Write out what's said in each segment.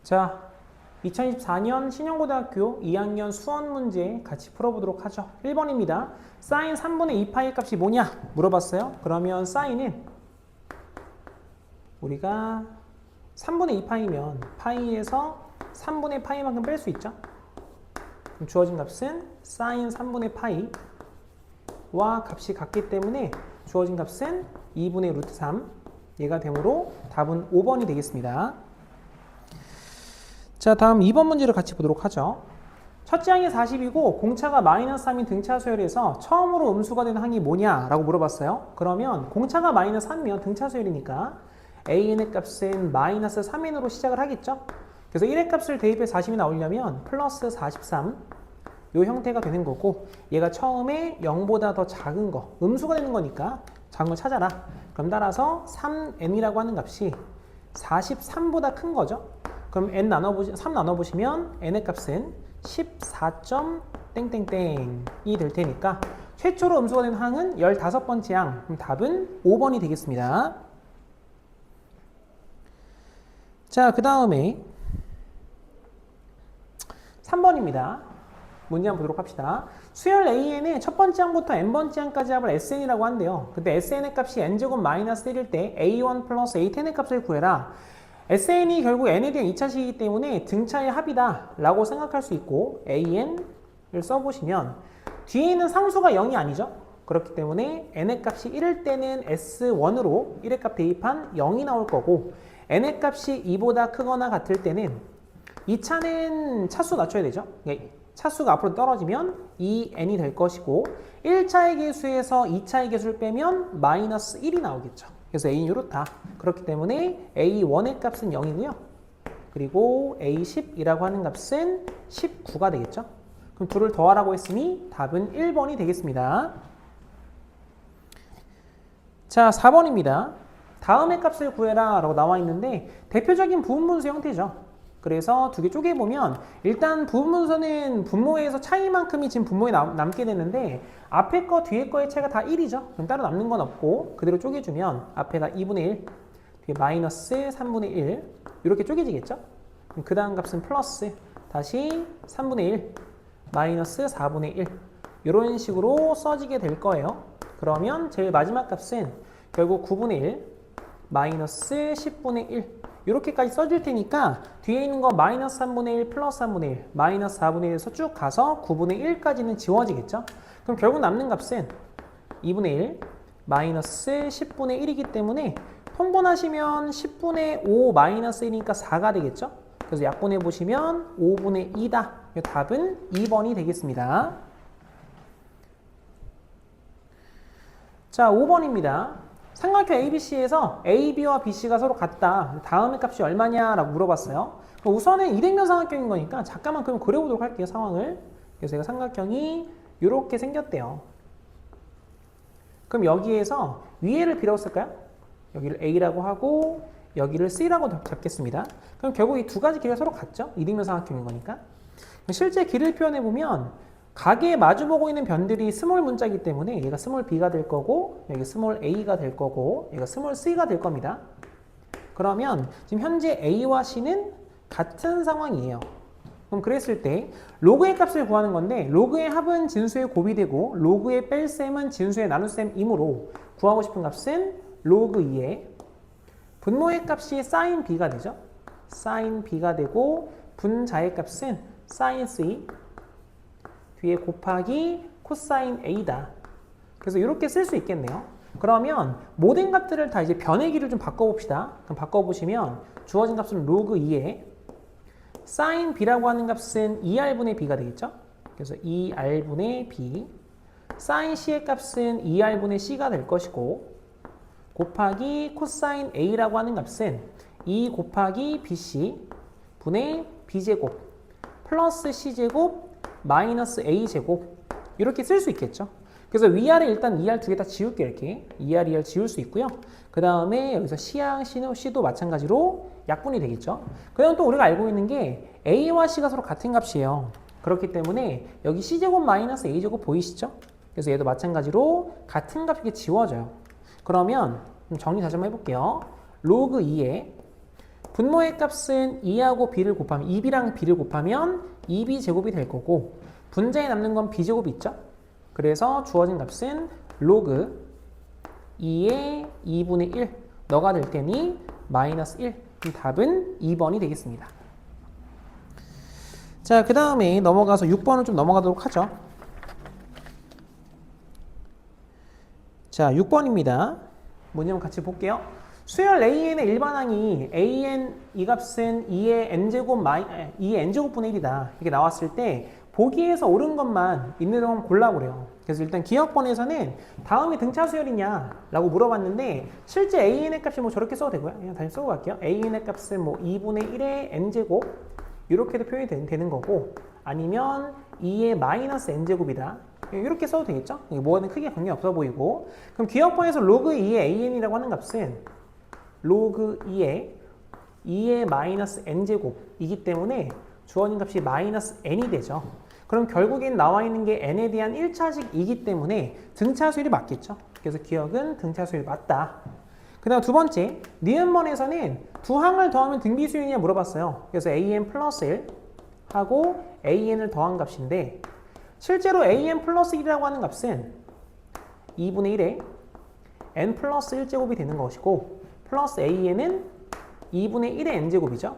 자, 2024년 신영고등학교 2학년 수원 문제 같이 풀어보도록 하죠. 1번입니다. 사인 3분의 2파이 값이 뭐냐? 물어봤어요. 그러면 사인은 우리가 3분의 2파이면 파이에서 3분의 파이만큼 뺄 수 있죠. 그럼 주어진 값은 사인 3분의 파이와 값이 같기 때문에 주어진 값은 2분의 루트 3 얘가 되므로 답은 5번이 되겠습니다. 자, 다음 2번 문제를 같이 보도록 하죠. 첫째 항이 40이고 공차가 마이너스 3인 등차 수열에서 처음으로 음수가 되는 항이 뭐냐? 라고 물어봤어요. 그러면 공차가 마이너스 3이면 등차 수열이니까 an의 값은 마이너스 3n으로 시작을 하겠죠. 그래서 1의 값을 대입해서 40이 나오려면 플러스 43 이 형태가 되는 거고, 얘가 처음에 0보다 더 작은 거, 음수가 되는 거니까 작은 걸 찾아라. 그럼 따라서 3n이라고 하는 값이 43보다 큰 거죠. 그럼 3 나눠보시면 n의 값은 14.땡땡땡이 될 테니까 최초로 음수가 된 항은 15번째 항. 그럼 답은 5번이 되겠습니다. 자, 그 다음에 3번입니다. 문제 한번 보도록 합시다. 수열 AN의 첫 번째 항부터 n번째 항까지 합을 SN이라고 한대요. 근데 SN의 값이 n제곱 마이너스 1일 때 A1 플러스 A10의 값을 구해라. SN이 결국 n에 대한 2차식이기 때문에 등차의 합이다 라고 생각할 수 있고, AN을 써보시면 뒤에 있는 상수가 0이 아니죠. 그렇기 때문에 n의 값이 1일 때는 S1으로 1의 값 대입한 0이 나올 거고, n의 값이 2보다 크거나 같을 때는 2차는 차수 낮춰야 되죠. 차수가 앞으로 떨어지면 2n이 될 것이고, 1차의 개수에서 2차의 개수를 빼면 마이너스 1이 나오겠죠. 그래서 A는 이렇다. 그렇기 때문에 A1의 값은 0이고요. 그리고 A10이라고 하는 값은 19가 되겠죠. 그럼 둘을 더하라고 했으니 답은 1번이 되겠습니다. 자, 4번입니다. 다음의 값을 구해라 라고 나와 있는데 대표적인 부분분수 형태죠. 그래서 두 개 쪼개보면 일단 부분분수는 분모에서 차이만큼이 지금 분모에 남게 되는데 앞에 거 뒤에 거의 차이가 다 1이죠. 그럼 따로 남는 건 없고 그대로 쪼개주면 앞에가 2분의 1, 뒤에 마이너스 3분의 1 이렇게 쪼개지겠죠. 그럼 그 다음 값은 플러스 다시 3분의 1, 마이너스 4분의 1 이런 식으로 써지게 될 거예요. 그러면 제일 마지막 값은 결국 9분의 1, 마이너스 10분의 1 이렇게까지 써줄 테니까 뒤에 있는 거 마이너스 3분의 1, 플러스 3분의 1, 마이너스 4분의 1에서 쭉 가서 9분의 1까지는 지워지겠죠? 그럼 결국 남는 값은 2분의 1, 마이너스 10분의 1이기 때문에 통분하시면 10분의 5 마이너스 1이니까 4가 되겠죠? 그래서 약분해 보시면 5분의 2다. 답은 2번이 되겠습니다. 자, 5번입니다. 삼각형 ABC에서 AB와 BC가 서로 같다. 다음의 값이 얼마냐라고 물어봤어요. 우선은 이등변 삼각형인 거니까 잠깐만 그럼 그려보도록 할게요, 상황을. 그래서 제가 삼각형이 이렇게 생겼대요. 그럼 여기에서 위에를 빌었을까요? 여기를 A라고 하고 여기를 C라고 잡겠습니다. 그럼 결국 이 두 가지 길이가 서로 같죠? 이등변 삼각형인 거니까. 실제 길을 표현해보면 각에 마주보고 있는 변들이 스몰 문자이기 때문에 얘가 스몰 b가 될 거고 여기 스몰 a가 될 거고 얘가 스몰 c가 될 겁니다. 그러면 지금 현재 a와 c는 같은 상황이에요. 그럼 그랬을 때 로그의 값을 구하는 건데 로그의 합은 진수의 곱이 되고 로그의 뺄셈은 진수의 나눗셈이므로 구하고 싶은 값은 로그 2의 분모의 값이 sin b가 되죠. sin b가 되고 분자의 값은 sin c 뒤에 곱하기 코사인 A다. 그래서 이렇게 쓸 수 있겠네요. 그러면 모든 값들을 다 이제 변의 길을 좀 바꿔봅시다. 그럼 바꿔보시면 주어진 값은 로그 2에 사인 B라고 하는 값은 2R분의 B가 되겠죠. 그래서 2R분의 B 사인 C의 값은 2R분의 C가 될 것이고 곱하기 코사인 A라고 하는 값은 2 곱하기 BC 분의 B제곱 플러스 C제곱 마이너스 A제곱 이렇게 쓸 수 있겠죠. 그래서 위아래 일단 2R 두 개 다 지울게요. 이렇게 2R, 2R 지울 수 있고요. 그 다음에 여기서 C랑 C도 마찬가지로 약분이 되겠죠. 그 다음 또 우리가 알고 있는 게 A와 C가 서로 같은 값이에요. 그렇기 때문에 여기 C제곱 마이너스 A제곱 보이시죠? 그래서 얘도 마찬가지로 같은 값이 이렇게 지워져요. 그러면 정리 다시 한번 해볼게요. 로그 2에 분모의 값은 2하고 b를 곱하면 2b랑 b를 곱하면 2b 제곱이 될 거고 분자에 남는 건 b제곱이 있죠. 그래서 주어진 값은 로그 2의 2분의 1 너가 될 테니 마이너스 1. 그럼 답은 2번이 되겠습니다. 자, 그 다음에 넘어가서 6번을 좀 넘어가도록 하죠. 자, 6번입니다. 뭐냐 한번 같이 볼게요. 수열 AN의 일반항이 AN 이 값은 2의 n제곱 2의 n제곱분의 1이다. 이렇게 나왔을 때 보기에서 옳은 것만 있는 동안 골라보래요. 그래서 일단 기억번에서는 다음이 등차 수열이냐 라고 물어봤는데 실제 AN의 값이 뭐 저렇게 써도 되고요. 그냥 다시 쓰고 갈게요. AN의 값은 뭐 2분의 1의 n제곱 이렇게도 표현이 되는 거고 아니면 2의 마이너스 n제곱이다. 이렇게 써도 되겠죠? 뭐는 크게 관계없어 보이고 그럼 기억번에서 로그 2의 AN이라고 하는 값은 로그 2의 마이너스 n제곱이기 때문에 주어진 값이 마이너스 n이 되죠. 그럼 결국엔 나와 있는 게 n에 대한 1차식이기 때문에 등차수열이 맞겠죠. 그래서 기억은 등차수열이 맞다. 그 다음 두 번째, 니은번에서는 두 항을 더하면 등비수열이냐 물어봤어요. 그래서 an 플러스 1 하고 an을 더한 값인데 실제로 an 플러스 1이라고 하는 값은 2분의 1에 n 플러스 1제곱이 되는 것이고 플러스 an은 2분의 1의 n제곱이죠.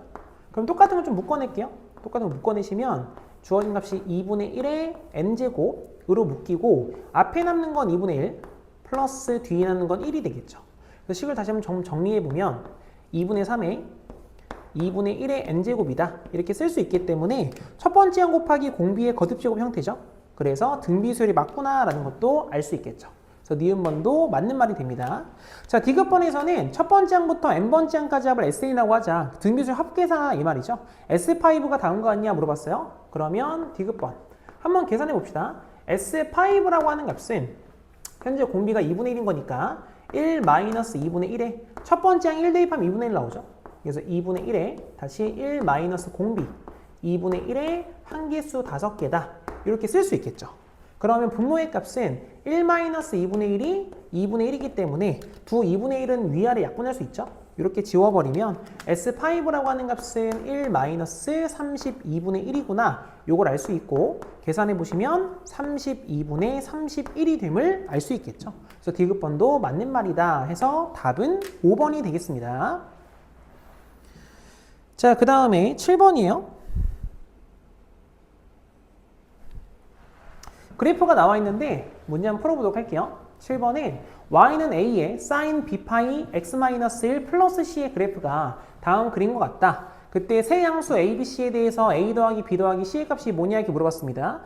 그럼 똑같은 걸 좀 묶어낼게요. 똑같은 거 묶어내시면 주어진 값이 2분의 1의 n제곱으로 묶이고 앞에 남는 건 2분의 1 플러스 뒤에 남는 건 1이 되겠죠. 그래서 식을 다시 한번 정리해보면 2분의 3에 2분의 1의 n제곱이다. 이렇게 쓸 수 있기 때문에 첫 번째 항 곱하기 공비의 거듭제곱 형태죠. 그래서 등비수열이 맞구나라는 것도 알 수 있겠죠. 그래서 니은번도 맞는 말이 됩니다. 자, 디귿번에서는 첫 번째 항부터 n번째 항까지 합을 SN이라고 하자. 등비수열 합계사 이 말이죠. S5가 다음 거 아니냐 물어봤어요. 그러면 디귿번 한번 계산해 봅시다. S5라고 하는 값은 현재 공비가 2분의 1인 거니까 1 마이너스 2분의 1에 첫 번째 항 1 대입하면 2분의 1 나오죠. 그래서 2분의 1에 다시 1 마이너스 공비 2분의 1에 항계수 5개다. 이렇게 쓸 수 있겠죠. 그러면 분모의 값은 1 마이너스 2분의 1이 2분의 1이기 때문에 두 2분의 1은 위아래 약분할 수 있죠. 이렇게 지워버리면 S5라고 하는 값은 1 마이너스 32분의 1이구나. 요걸 알 수 있고 계산해 보시면 32분의 31이 됨을 알 수 있겠죠. 그래서 디귿번도 맞는 말이다 해서 답은 5번이 되겠습니다. 자, 그 다음에 7번이에요. 그래프가 나와 있는데 문제 한번 풀어보도록 할게요. 7번에 y는 a의 sin b파이 x-1 플러스 c의 그래프가 다음 그림과 같다. 그때 세 양수 a, b, c에 대해서 a 더하기 b 더하기 c의 값이 뭐냐 이렇게 물어봤습니다.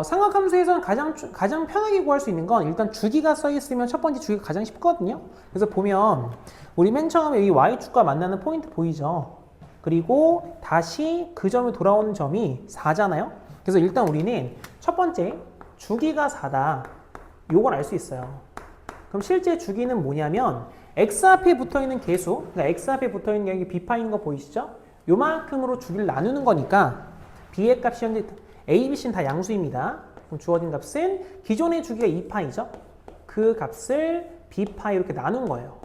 삼각함수에서는 가장 편하게 구할 수 있는 건 일단 주기가 써 있으면 첫 번째 주기가 가장 쉽거든요. 그래서 보면 우리 맨 처음에 이 y축과 만나는 포인트 보이죠? 그리고 다시 그 점에 돌아오는 점이 4잖아요. 그래서 일단 우리는 첫 번째 주기가 4다. 요걸 알 수 있어요. 그럼 실제 주기는 뭐냐면 x 앞에 붙어있는 개수, 그러니까 x 앞에 붙어있는 게 여기 b파인 거 보이시죠? 요만큼으로 주기를 나누는 거니까 b의 값이 현재 a, b, c는 다 양수입니다. 그럼 주어진 값은 기존의 주기가 2파이죠? 그 값을 b파이 이렇게 나눈 거예요.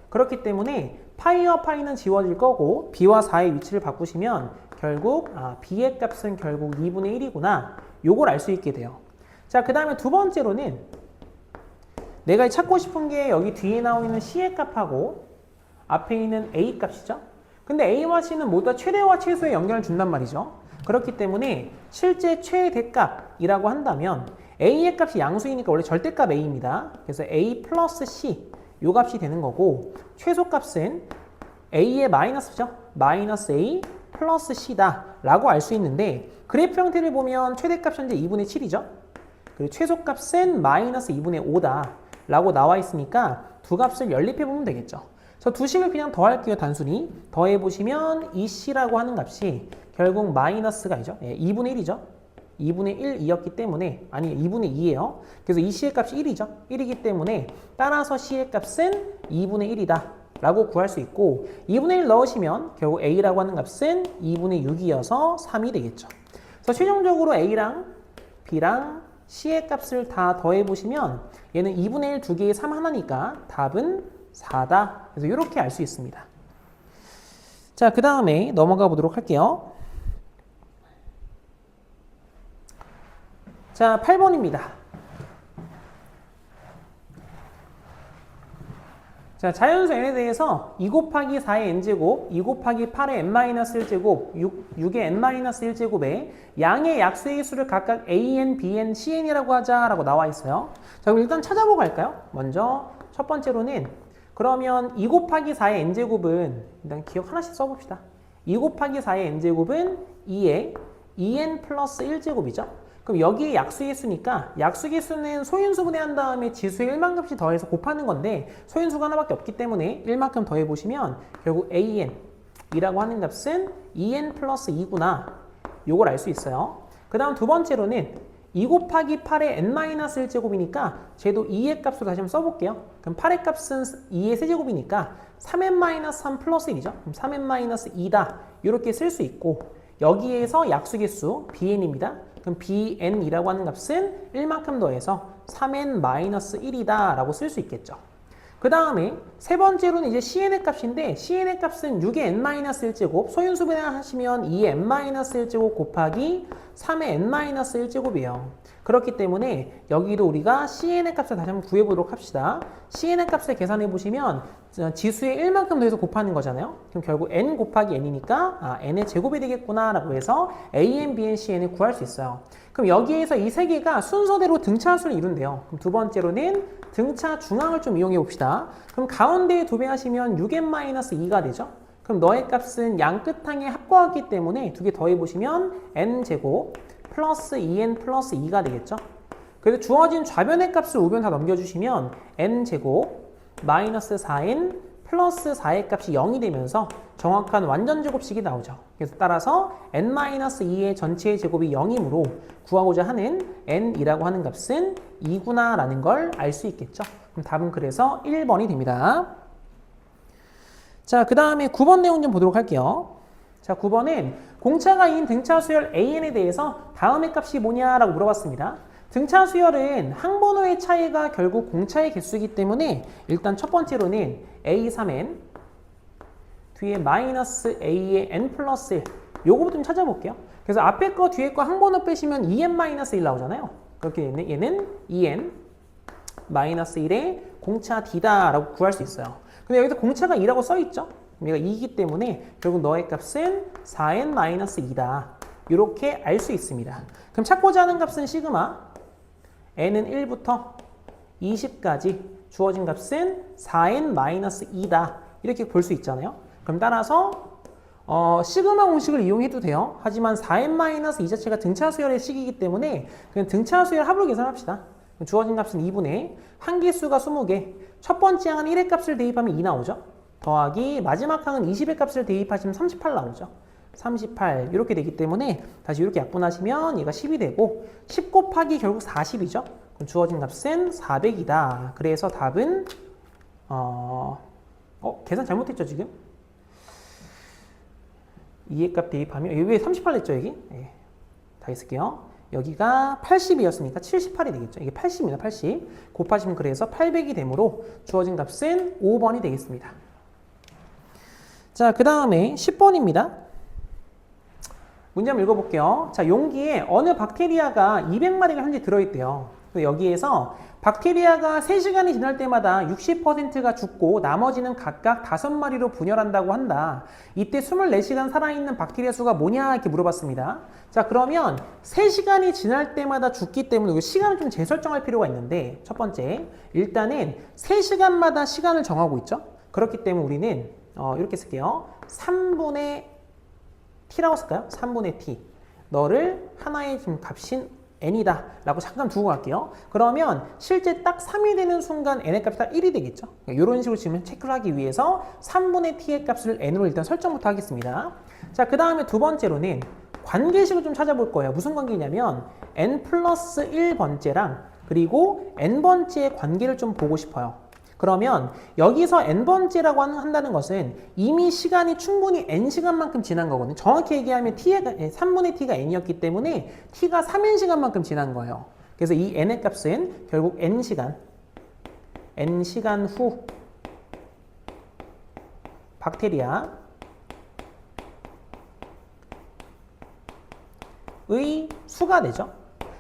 그렇기 때문에 파이와 파이는 지워질 거고 b와 4의 위치를 바꾸시면 결국 b의 값은 결국 2분의 1이구나. 요걸 알 수 있게 돼요. 자, 그 다음에 두 번째로는 내가 찾고 싶은 게 여기 뒤에 나와 있는 c의 값하고 앞에 있는 a 값이죠. 근데 a와 c는 모두 다 최대와 최소의 영향을 준단 말이죠. 그렇기 때문에 실제 최대값이라고 한다면 a의 값이 양수이니까 원래 절대값 a입니다. 그래서 a 플러스 c 요 값이 되는 거고 최소값은 a의 마이너스죠. 마이너스 a 플러스 c다 라고 알 수 있는데 그래프 형태를 보면 최대값 현재 2분의 7이죠. 그리고 최소값은 마이너스 2분의 5다 라고 나와 있으니까 두 값을 연립해 보면 되겠죠. 그래서 두 식을 그냥 더할게요. 단순히 더해보시면 이 c라고 하는 값이 결국 마이너스가 이죠. 2분의 1이죠. 2분의 1이었기 때문에 아니 2분의 2예요. 그래서 이 c의 값이 1이죠. 1이기 때문에 따라서 c의 값은 2분의 1이다 라고 구할 수 있고 2분의 1 넣으시면 결국 a라고 하는 값은 2분의 6이어서 3이 되겠죠. 그래서 최종적으로 a랑 b랑 c의 값을 다 더해보시면 얘는 2분의 1 두 개에 3 하나니까 답은 4다. 그래서 이렇게 알 수 있습니다. 자, 그 다음에 넘어가 보도록 할게요. 자, 8번입니다. 자, 자연수 n에 대해서 2 곱하기 4의 n제곱, 2 곱하기 8의 n-1제곱, 6의 n-1제곱에 양의 약수의 수를 각각 an, bn, cn이라고 하자라고 나와 있어요. 자, 그럼 일단 찾아보고 갈까요? 먼저 첫 번째로는 그러면 2 곱하기 4의 n제곱은 일단 기억 하나씩 써봅시다. 2 곱하기 4의 n제곱은 2의 2n 플러스 1제곱이죠. 그럼 여기에 약수의 수니까 약수의 수는 소인수 분해한 다음에 지수의 1만큼씩 더해서 곱하는 건데 소인수가 하나밖에 없기 때문에 1만큼 더해보시면 결국 an이라고 하는 값은 2n 플러스 2구나. 요걸 알 수 있어요. 그 다음 두 번째로는 2 곱하기 8의 n-1제곱이니까 쟤도 2의 값으로 다시 한번 써볼게요. 그럼 8의 값은 2의 세제곱이니까 3n-3 플러스 1이죠. 그럼 3n-2다. 이렇게 쓸 수 있고 여기에서 약수개수 bn입니다. 그럼 bn이라고 하는 값은 1만큼 더해서 3n-1이다 라고 쓸 수 있겠죠. 그 다음에 세 번째로는 이제 cn의 값인데 cn의 값은 6의 n-1제곱 소인수 분해하시면 2의 n-1제곱 곱하기 3의 n-1제곱이에요. 그렇기 때문에 여기도 우리가 cn의 값을 다시 한번 구해보도록 합시다. cn의 값을 계산해 보시면 지수의 1만큼 더해서 곱하는 거잖아요. 그럼 결국 n 곱하기 n이니까 n의 제곱이 되겠구나 라고 해서 an, bn, cn을 구할 수 있어요. 그럼 여기에서 이 세 개가 순서대로 등차수를 이룬대요. 그럼 두 번째로는 등차 중앙을 좀 이용해 봅시다. 그럼 가운데에 도배하시면 6n-2가 되죠. 그럼 너의 값은 양 끝항에 합과하기 때문에 두 개 더해보시면 n제곱 플러스 2n 플러스 2가 되겠죠. 그래서 주어진 좌변의 값을 우변 다 넘겨주시면 n제곱 마이너스 4n 플러스 4의 값이 0이 되면서 정확한 완전제곱식이 나오죠. 그래서 따라서 n-2의 전체의 제곱이 0이므로 구하고자 하는 n이라고 하는 값은 2구나 라는 걸 알 수 있겠죠. 그럼 답은 그래서 1번이 됩니다. 자, 그 다음에 9번 내용 좀 보도록 할게요. 자, 9번은 공차가인 등차 수열 an에 대해서 다음의 값이 뭐냐라고 물어봤습니다. 등차 수열은 항번호의 차이가 결국 공차의 개수이기 때문에 일단 첫 번째로는 a3n 뒤에 마이너스 a의 n 플러스 1 요거부터 좀 찾아볼게요. 그래서 앞에 거 뒤에 거 항번호 빼시면 2n-1 나오잖아요. 그렇게 얘는 2n 마이너스 1의 공차 d다 라고 구할 수 있어요. 근데 여기서 공차가 2라고 써있죠? 얘가 2이기 때문에 결국 너의 값은 4n-2다. 이렇게 알 수 있습니다. 그럼 찾고자 하는 값은 시그마 n은 1부터 20까지 주어진 값은 4n-2다. 이렇게 볼 수 있잖아요. 그럼 따라서 시그마 공식을 이용해도 돼요. 하지만 4n-2 자체가 등차 수열의 식이기 때문에 그냥 등차 수열 합으로 계산합시다. 주어진 값은 2분의 한개수가 20개 첫 번째 항은 1의 값을 대입하면 2 나오죠. 더하기 마지막 항은 20의 값을 대입하시면 38 나오죠. 38 이렇게 되기 때문에 다시 이렇게 약분하시면 얘가 10이 되고 10 곱하기 결국 40이죠. 그럼 주어진 값은 400이다. 그래서 답은 계산 잘못했죠 지금? 2의 값 대입하면 여기 왜 38 냈죠 여기? 네. 다 있을게요. 여기가 80이었으니까 78이 되겠죠. 이게 80입니다. 80 곱하시면 그래서 800이 되므로 주어진 값은 5번이 되겠습니다. 자, 그 다음에 10번입니다. 문제 한번 읽어볼게요. 자, 용기에 어느 박테리아가 200마리가 현재 들어있대요. 여기에서 박테리아가 3시간이 지날 때마다 60%가 죽고 나머지는 각각 5마리로 분열한다고 한다. 이때 24시간 살아있는 박테리아 수가 뭐냐 이렇게 물어봤습니다. 자, 그러면 3시간이 지날 때마다 죽기 때문에 시간을 좀 재설정할 필요가 있는데 첫 번째, 일단은 3시간마다 시간을 정하고 있죠. 그렇기 때문에 우리는 이렇게 쓸게요. 3분의 t라고 쓸까요? 3분의 t. 너를 하나의 지금 값인 n이다 라고 잠깐 두고 갈게요. 그러면 실제 딱 3이 되는 순간 n의 값이 딱 1이 되겠죠. 이런 식으로 지금 체크를 하기 위해서 3분의 t의 값을 n으로 일단 설정부터 하겠습니다. 자, 그 다음에 두 번째로는 관계식을 좀 찾아볼 거예요. 무슨 관계냐면 n 플러스 1번째랑 그리고 n번째의 관계를 좀 보고 싶어요. 그러면 여기서 n번째라고 한다는 것은 이미 시간이 충분히 n시간만큼 지난 거거든요. 정확히 얘기하면 3분의 t가 n이었기 때문에 t가 3n시간만큼 지난 거예요. 그래서 이 n의 값은 결국 n시간 후 박테리아 수가 되죠.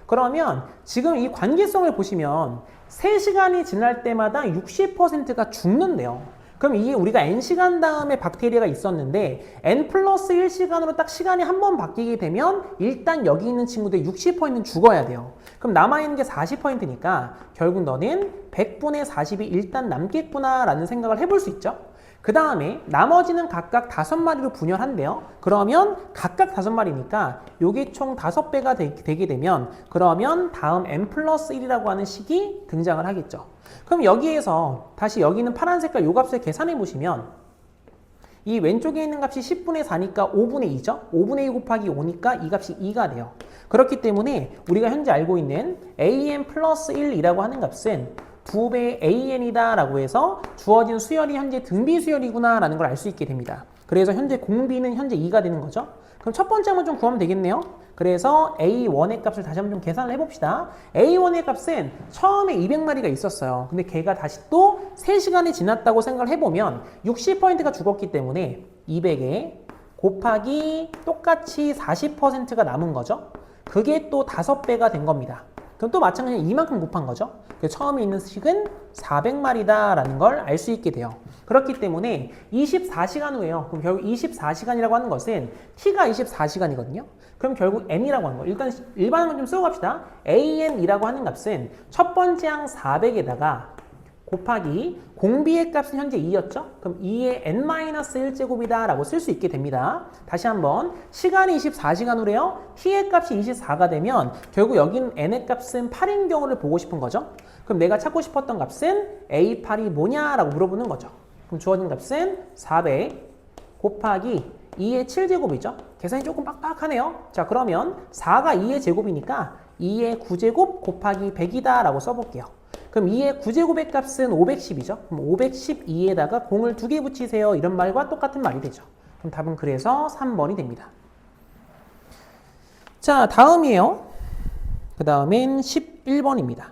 그러면 지금 이 관계성을 보시면 3시간이 지날 때마다 60%가 죽는데요. 그럼 이게 우리가 n시간 다음에 박테리아가 있었는데 n 플러스 1시간으로 딱 시간이 한 번 바뀌게 되면 일단 여기 있는 친구들 60%는 죽어야 돼요. 그럼 남아있는 게 40%니까 결국 너는 100분의 40이 일단 남겠구나 라는 생각을 해볼 수 있죠. 그 다음에 나머지는 각각 5마리로 분열한대요. 그러면 각각 5마리니까 요게 총 5배가 되게 되면 그러면 다음 n 플러스 1이라고 하는 식이 등장을 하겠죠. 그럼 여기에서 다시 여기 있는 파란 색깔 요 값을 계산해 보시면 이 왼쪽에 있는 값이 10분의 4니까 5분의 2죠. 5분의 2 곱하기 5니까 이 값이 2가 돼요. 그렇기 때문에 우리가 현재 알고 있는 an 플러스 1이라고 하는 값은 2배의 an이다 라고 해서 주어진 수열이 현재 등비 수열이구나 라는 걸 알 수 있게 됩니다. 그래서 현재 공비는 현재 2가 되는 거죠. 그럼 첫 번째 한번 좀 구하면 되겠네요. 그래서 A1의 값을 다시 한번 좀 계산을 해봅시다. A1의 값은 처음에 200마리가 있었어요. 근데 걔가 다시 또 3시간이 지났다고 생각을 해보면 60%가 죽었기 때문에 200에 곱하기 똑같이 40%가 남은 거죠. 그게 또 5배가 된 겁니다. 그럼 또 마찬가지로 이만큼 곱한 거죠. 처음에 있는 식은 400마리다 라는 걸 알 수 있게 돼요. 그렇기 때문에 24시간 후에요. 그럼 결국 24시간이라고 하는 것은 t가 24시간이거든요. 그럼 결국 n이라고 하는 거. 일단 일반한 건 좀 쓰고 갑시다. an이라고 하는 값은 첫 번째 항 400에다가 곱하기 공비의 값은 현재 2였죠? 그럼 2의 n-1제곱이다 라고 쓸 수 있게 됩니다. 다시 한번 시간이 24시간 후래요. t의 값이 24가 되면 결국 여긴 n의 값은 8인 경우를 보고 싶은 거죠. 그럼 내가 찾고 싶었던 값은 a8이 뭐냐 라고 물어보는 거죠. 그럼 주어진 값은 400 곱하기 2의 7제곱이죠. 계산이 조금 빡빡하네요. 자, 그러면 4가 2의 제곱이니까 2의 9제곱 곱하기 100이다 라고 써볼게요. 그럼 2의 9제곱의 값은 510이죠. 그럼 512에다가 공을 2개 붙이세요. 이런 말과 똑같은 말이 되죠. 그럼 답은 그래서 3번이 됩니다. 자, 다음이에요. 그 다음엔 11번입니다.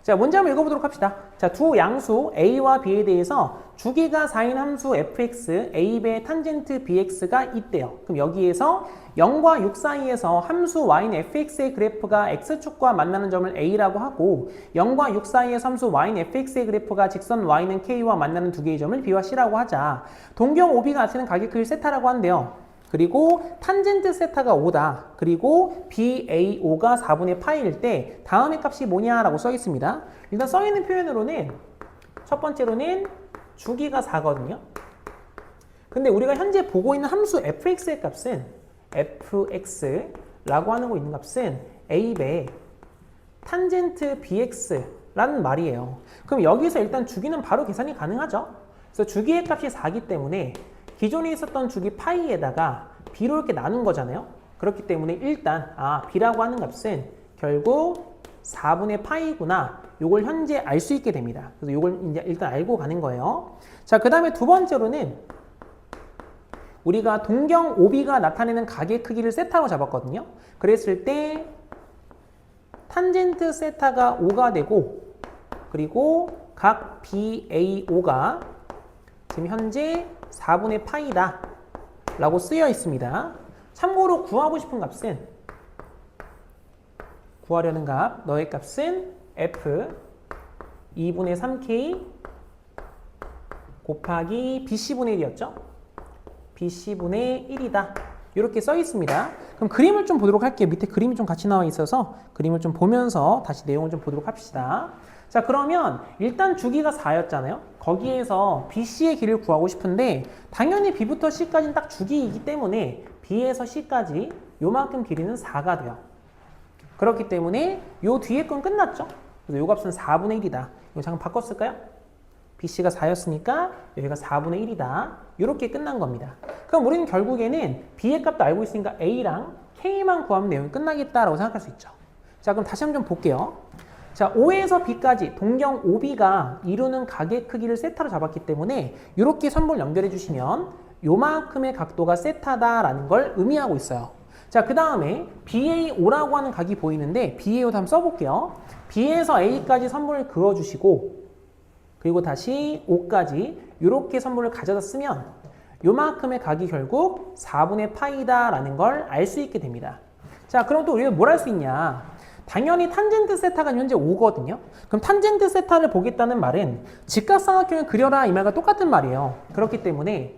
자, 문제 한번 읽어보도록 합시다. 자, 두 양수 a와 b에 대해서 주기가 4인 함수 fx, a배의 탄젠트 bx가 있대요. 그럼 여기에서 0과 6 사이에서 함수 y인 fx의 그래프가 x축과 만나는 점을 a라고 하고 0과 6 사이에서 함수 y인 fx의 그래프가 직선 y는 k와 만나는 두 개의 점을 b와 c라고 하자. 동경 OB가 나타내는 가격 크기를 세타라고 한대요. 그리고 탄젠트 세타가 5다. 그리고 BAO가 4분의 파이일 때 다음의 값이 뭐냐라고 써 있습니다. 일단 써 있는 표현으로는 첫 번째로는 주기가 4거든요. 근데 우리가 현재 보고 있는 함수 fx의 값은 fx라고 하는 거 있는 값은 a배 탄젠트 bx라는 말이에요. 그럼 여기서 일단 주기는 바로 계산이 가능하죠. 그래서 주기의 값이 4기 때문에 기존에 있었던 주기 파이에다가 b로 이렇게 나눈 거잖아요. 그렇기 때문에 일단 b라고 하는 값은 결국 4분의 파이구나. 요걸 현재 알 수 있게 됩니다. 그래서 요걸 이제 일단 알고 가는 거예요. 자, 그 다음에 두 번째로는 우리가 동경 OB가 나타내는 가게 크기를 세타로 잡았거든요. 그랬을 때 탄젠트 세타가 5가 되고 그리고 각 BAO가 지금 현재 4분의 파이다 라고 쓰여 있습니다. 참고로 구하고 싶은 값은 구하려는 값, 너의 값은 F 2분의 3K 곱하기 BC분의 1이었죠? BC분의 1이다. 이렇게 써 있습니다. 그럼 그림을 좀 보도록 할게요. 밑에 그림이 좀 같이 나와 있어서 그림을 좀 보면서 다시 내용을 좀 보도록 합시다. 자, 그러면 일단 주기가 4였잖아요. 거기에서 BC의 길을 구하고 싶은데 당연히 B부터 C까지는 딱 주기이기 때문에 B에서 C까지 요만큼 길이는 4가 돼요. 그렇기 때문에 요 뒤에 건 끝났죠? 그래서 요 값은 4분의 1이다. 이거 잠깐 바꿨을까요? BC가 4였으니까 여기가 4분의 1이다. 이렇게 끝난 겁니다. 그럼 우리는 결국에는 B의 값도 알고 있으니까 A랑 K만 구하면 내용이 끝나겠다라고 생각할 수 있죠. 자, 그럼 다시 한번 좀 볼게요. 자, O에서 B까지 동경 OB가 이루는 가게 크기를 세타로 잡았기 때문에 이렇게 선분 연결해 주시면 요만큼의 각도가 세타다라는 걸 의미하고 있어요. 자, 그 다음에 BAO라고 하는 각이 보이는데 BAO도 한번 써볼게요. B에서 A까지 선분을 그어주시고 그리고 다시 O까지 이렇게 선분을 가져다 쓰면 요만큼의 각이 결국 4분의 파이다 라는 걸 알 수 있게 됩니다. 자, 그럼 또 우리가 뭘 할 수 있냐? 당연히 탄젠트 세타가 현재 5거든요. 그럼 탄젠트 세타를 보겠다는 말은 직각삼각형을 그려라 이 말과 똑같은 말이에요. 그렇기 때문에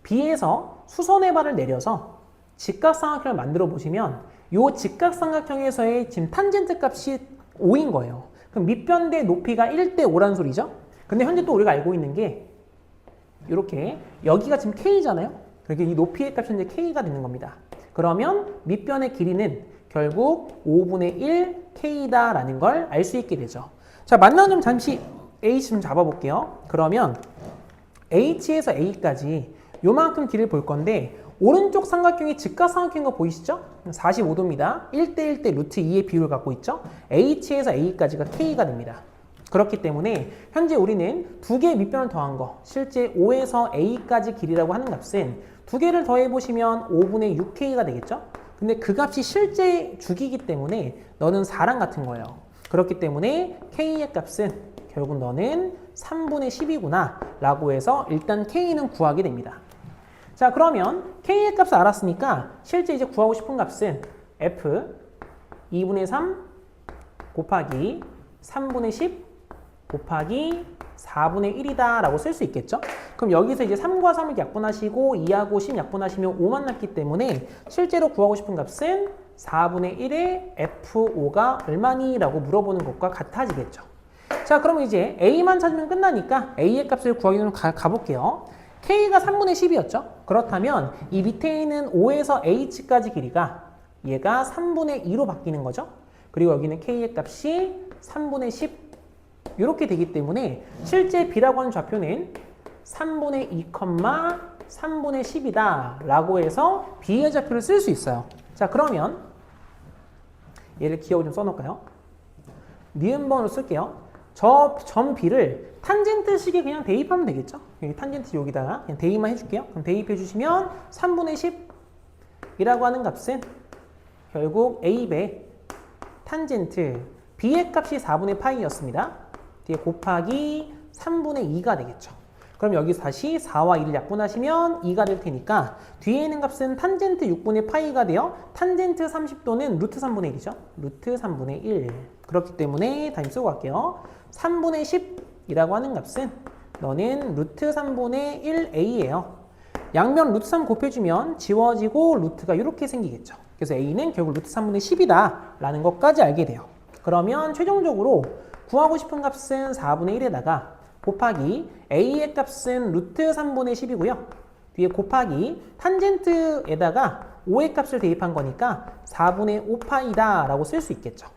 B에서 수선의 발을 내려서 직각삼각형을 만들어 보시면 이 직각삼각형에서의 지금 탄젠트 값이 5인 거예요. 그럼 밑변대 높이가 1대 5란 소리죠. 근데 현재 또 우리가 알고 있는 게 이렇게 여기가 지금 K잖아요. 그러니까 이 높이의 값이 현재 K가 되는 겁니다. 그러면 밑변의 길이는 결국 5분의 1 K다 라는 걸 알 수 있게 되죠. 자, 만나는 점 잠시 H 좀 잡아볼게요. 그러면 H에서 A까지 요만큼 길을 볼 건데 오른쪽 삼각형이 직각삼각형인 거 보이시죠? 45도입니다. 1대 1대 루트 2의 비율을 갖고 있죠? H에서 A까지가 K가 됩니다. 그렇기 때문에 현재 우리는 두 개의 밑변을 더한 거, 실제 5에서 A까지 길이라고 하는 값은 두 개를 더해보시면 5분의 6K가 되겠죠? 근데 그 값이 실제 주기이기 때문에 너는 4랑 같은 거예요. 그렇기 때문에 K의 값은 결국 너는 3분의 10이구나 라고 해서 일단 K는 구하게 됩니다. 자, 그러면 K의 값을 알았으니까 실제 이제 구하고 싶은 값은 F 2분의 3 곱하기 3분의 10 곱하기 4분의 1이다 라고 쓸 수 있겠죠? 그럼 여기서 이제 3과 3을 약분하시고 2하고 10 약분하시면 5만 남기 때문에 실제로 구하고 싶은 값은 4분의 1의 F5가 얼마니? 라고 물어보는 것과 같아지겠죠. 자, 그럼 이제 A만 찾으면 끝나니까 A의 값을 구하기 위해 가볼게요. K가 3분의 10이었죠? 그렇다면 이 밑에 있는 5에서 H까지 길이가 얘가 3분의 2로 바뀌는 거죠? 그리고 여기는 K의 값이 3분의 10 이렇게 되기 때문에 실제 B라고 하는 좌표는 3분의 2, 3분의 10이다 라고 해서 B의 좌표를 쓸 수 있어요. 자, 그러면 얘를 기억을 좀 써놓을까요? 니은번으로 쓸게요. 저 점 B를 탄젠트식에 그냥 대입하면 되겠죠? 여기 탄젠트 여기다가 그냥 대입만 해줄게요. 그럼 대입해 주시면 3분의 10이라고 하는 값은 결국 A배 탄젠트 B의 값이 4분의 파이였습니다. 뒤에 곱하기 3분의 2가 되겠죠. 그럼 여기서 다시 4와 2를 약분하시면 2가 될 테니까 뒤에 있는 값은 탄젠트 6분의 파이가 되어 탄젠트 30도는 루트 3분의 1이죠. 루트 3분의 1. 그렇기 때문에 다시 쓰고 갈게요. 3분의 10이라고 하는 값은 너는 루트 3분의 1A예요. 양변 루트 3 곱해주면 지워지고 루트가 이렇게 생기겠죠. 그래서 A는 결국 루트 3분의 10이다 라는 것까지 알게 돼요. 그러면 최종적으로 구하고 싶은 값은 4분의 1에다가 곱하기 A의 값은 루트 3분의 10이고요. 뒤에 곱하기 탄젠트에다가 5의 값을 대입한 거니까 4분의 5파이다 라고 쓸 수 있겠죠.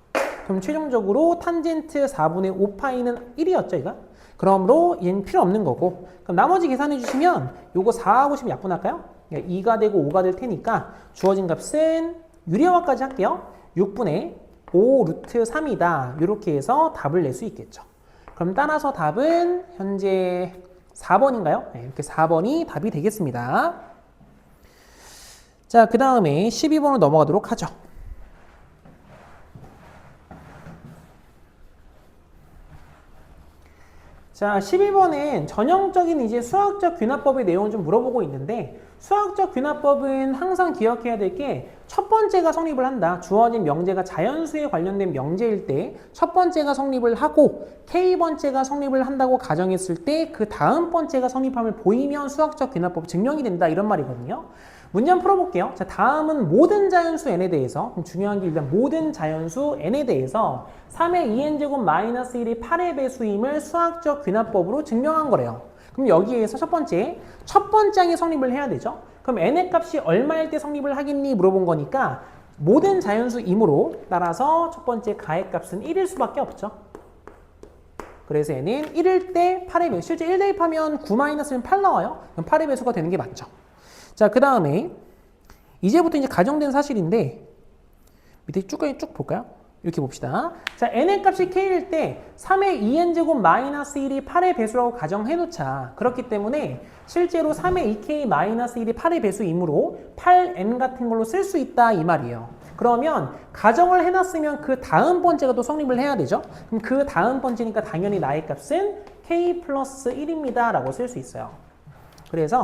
그럼 최종적으로 탄젠트 4분의 5파이는 1이었죠, 이거? 그러므로 얘는 필요 없는 거고. 그럼 나머지 계산해 주시면 요거 4하고 10 약분할까요? 2가 되고 5가 될 테니까 주어진 값은 유리화까지 할게요. 6분의 5 루트 3이다. 이렇게 해서 답을 낼 수 있겠죠. 그럼 따라서 답은 현재 4번인가요? 네, 이렇게 4번이 답이 되겠습니다. 자, 그 다음에 12번으로 넘어가도록 하죠. 자, 12번은 전형적인 이제 수학적 균합법의 내용을 좀 물어보고 있는데 수학적 균합법은 항상 기억해야 될 게 첫 번째가 성립을 한다. 주어진 명제가 자연수에 관련된 명제일 때 첫 번째가 성립을 하고 K번째가 성립을 한다고 가정했을 때 그 다음 번째가 성립함을 보이면 수학적 균합법 증명이 된다. 이런 말이거든요. 문제 한번 풀어볼게요. 자, 다음은 모든 자연수 n에 대해서 중요한 게 일단 모든 자연수 n에 대해서 3의 2n제곱 마이너스 1이 8의 배수임을 수학적 균합법으로 증명한 거래요. 그럼 여기에서 첫 번째 항이 성립을 해야 되죠. 그럼 n의 값이 얼마일 때 성립을 하겠니? 물어본 거니까 모든 자연수이므로 따라서 첫 번째 가의 값은 1일 수밖에 없죠. 그래서 n은 1일 때 8의 배수, 실제 1 대입하면 9-1은 8 나와요. 그럼 8의 배수가 되는 게 맞죠. 자, 그 다음에 이제부터 이제 가정된 사실인데 밑에 쭉 볼까요? 이렇게 봅시다. 자, n의 값이 k일 때 3의 2n제곱 마이너스 1이 8의 배수라고 가정해 놓자. 그렇기 때문에 실제로 3의 2k 마이너스 1이 8의 배수이므로 8n 같은 걸로 쓸 수 있다 이 말이에요. 그러면 가정을 해놨으면 그 다음 번째가 또 성립을 해야 되죠. 그럼 그 다음 번째니까 당연히 나의 값은 k 플러스 1입니다 라고 쓸 수 있어요. 그래서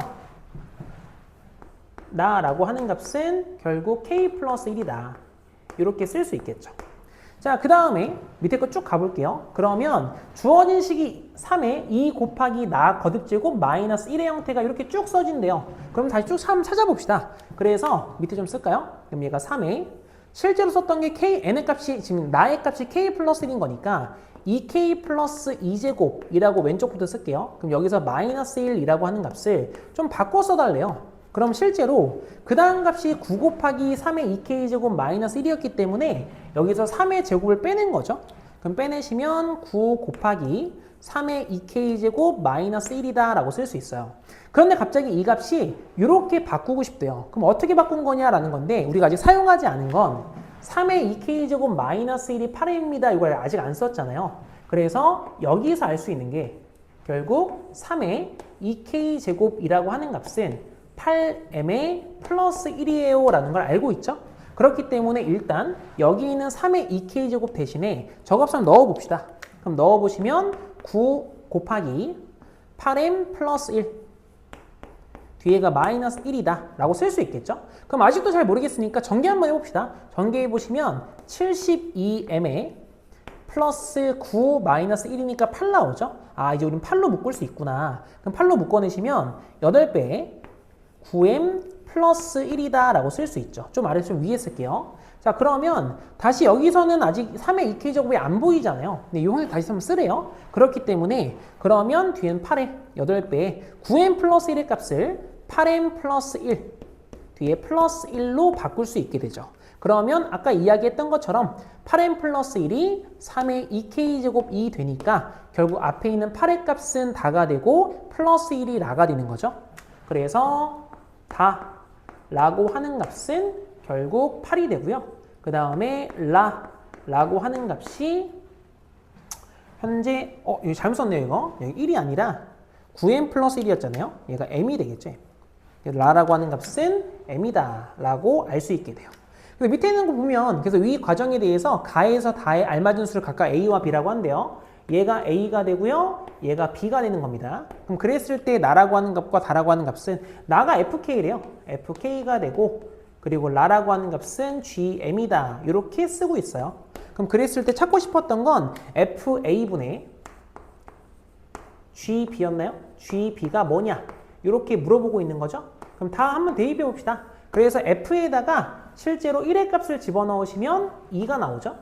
나라고 하는 값은 결국 k 플러스 1이다. 이렇게 쓸 수 있겠죠. 자, 그 다음에 밑에 거 쭉 가볼게요. 그러면 주어진 식이 3에 2 곱하기 나 거듭제곱 마이너스 1의 형태가 이렇게 쭉 써진대요. 그럼 다시 쭉 한번 찾아봅시다. 그래서 밑에 좀 쓸까요? 그럼 얘가 3에 실제로 썼던 게 k, n의 값이 지금 나의 값이 k 플러스 1인 거니까 2k 플러스 2제곱이라고 왼쪽부터 쓸게요. 그럼 여기서 마이너스 1이라고 하는 값을 좀 바꿔 써달래요. 그럼 실제로 그 다음 값이 9 곱하기 3의 2k 제곱 마이너스 1이었기 때문에 여기서 3의 제곱을 빼낸 거죠. 그럼 빼내시면 9 곱하기 3의 2k 제곱 마이너스 1이다 라고 쓸 수 있어요. 그런데 갑자기 이 값이 이렇게 바꾸고 싶대요. 그럼 어떻게 바꾼 거냐라는 건데 우리가 아직 사용하지 않은 건 3의 2k 제곱 마이너스 1이 8입니다. 이걸 아직 안 썼잖아요. 그래서 여기서 알 수 있는 게 결국 3의 2k 제곱이라고 하는 값은 8m의 플러스 1이에요 라는 걸 알고 있죠? 그렇기 때문에 일단 여기 있는 3의 2k 제곱 대신에 저 값을 한번 넣어봅시다. 그럼 넣어보시면 9 곱하기 8m 플러스 1 뒤에가 마이너스 1이다 라고 쓸 수 있겠죠? 그럼 아직도 잘 모르겠으니까 전개 한번 해봅시다. 전개해보시면 72m에 플러스 9 마이너스 1이니까 8 나오죠? 아, 이제 우린 8로 묶을 수 있구나. 그럼 8로 묶어내시면 8배에 9m 플러스 1이다 라고 쓸 수 있죠. 좀 아래 좀 위에 쓸게요. 자, 그러면 다시 여기서는 아직 3의 2k 제곱이 안 보이잖아요. 근데 이 형을 다시 한번 쓰래요. 그렇기 때문에 그러면 뒤엔 8의 8배에 9m 플러스 1의 값을 8m 플러스 1 뒤에 플러스 1로 바꿀 수 있게 되죠. 그러면 아까 이야기했던 것처럼 8m 플러스 1이 3의 2k 제곱이 되니까 결국 앞에 있는 8의 값은 다가 되고 플러스 1이 라가 되는 거죠. 그래서 다 라고 하는 값은 결국 8이 되고요. 그 다음에 라고 하는 값이 현재 이거 잘못 썼네요. 이거 여기 1이 아니라 9m 플러스 1이었잖아요. 얘가 m이 되겠죠. 라라고 하는 값은 m이다 라고 알 수 있게 돼요. 그래서 밑에 있는 거 보면 그래서 위 과정에 대해서 가에서 다에 알맞은 수를 각각 a와 b라고 한대요. 얘가 a가 되고요. 얘가 b가 되는 겁니다. 그럼 그랬을 때 나라고 하는 값과 다라고 하는 값은 나가 fk래요. fk가 되고 그리고 라라고 하는 값은 gm이다. 이렇게 쓰고 있어요. 그럼 그랬을 때 찾고 싶었던 건 fa분의 gb였나요? gb가 뭐냐? 이렇게 물어보고 있는 거죠. 그럼 다 한번 대입해 봅시다. 그래서 f에다가 실제로 1의 값을 집어넣으시면 2가 나오죠.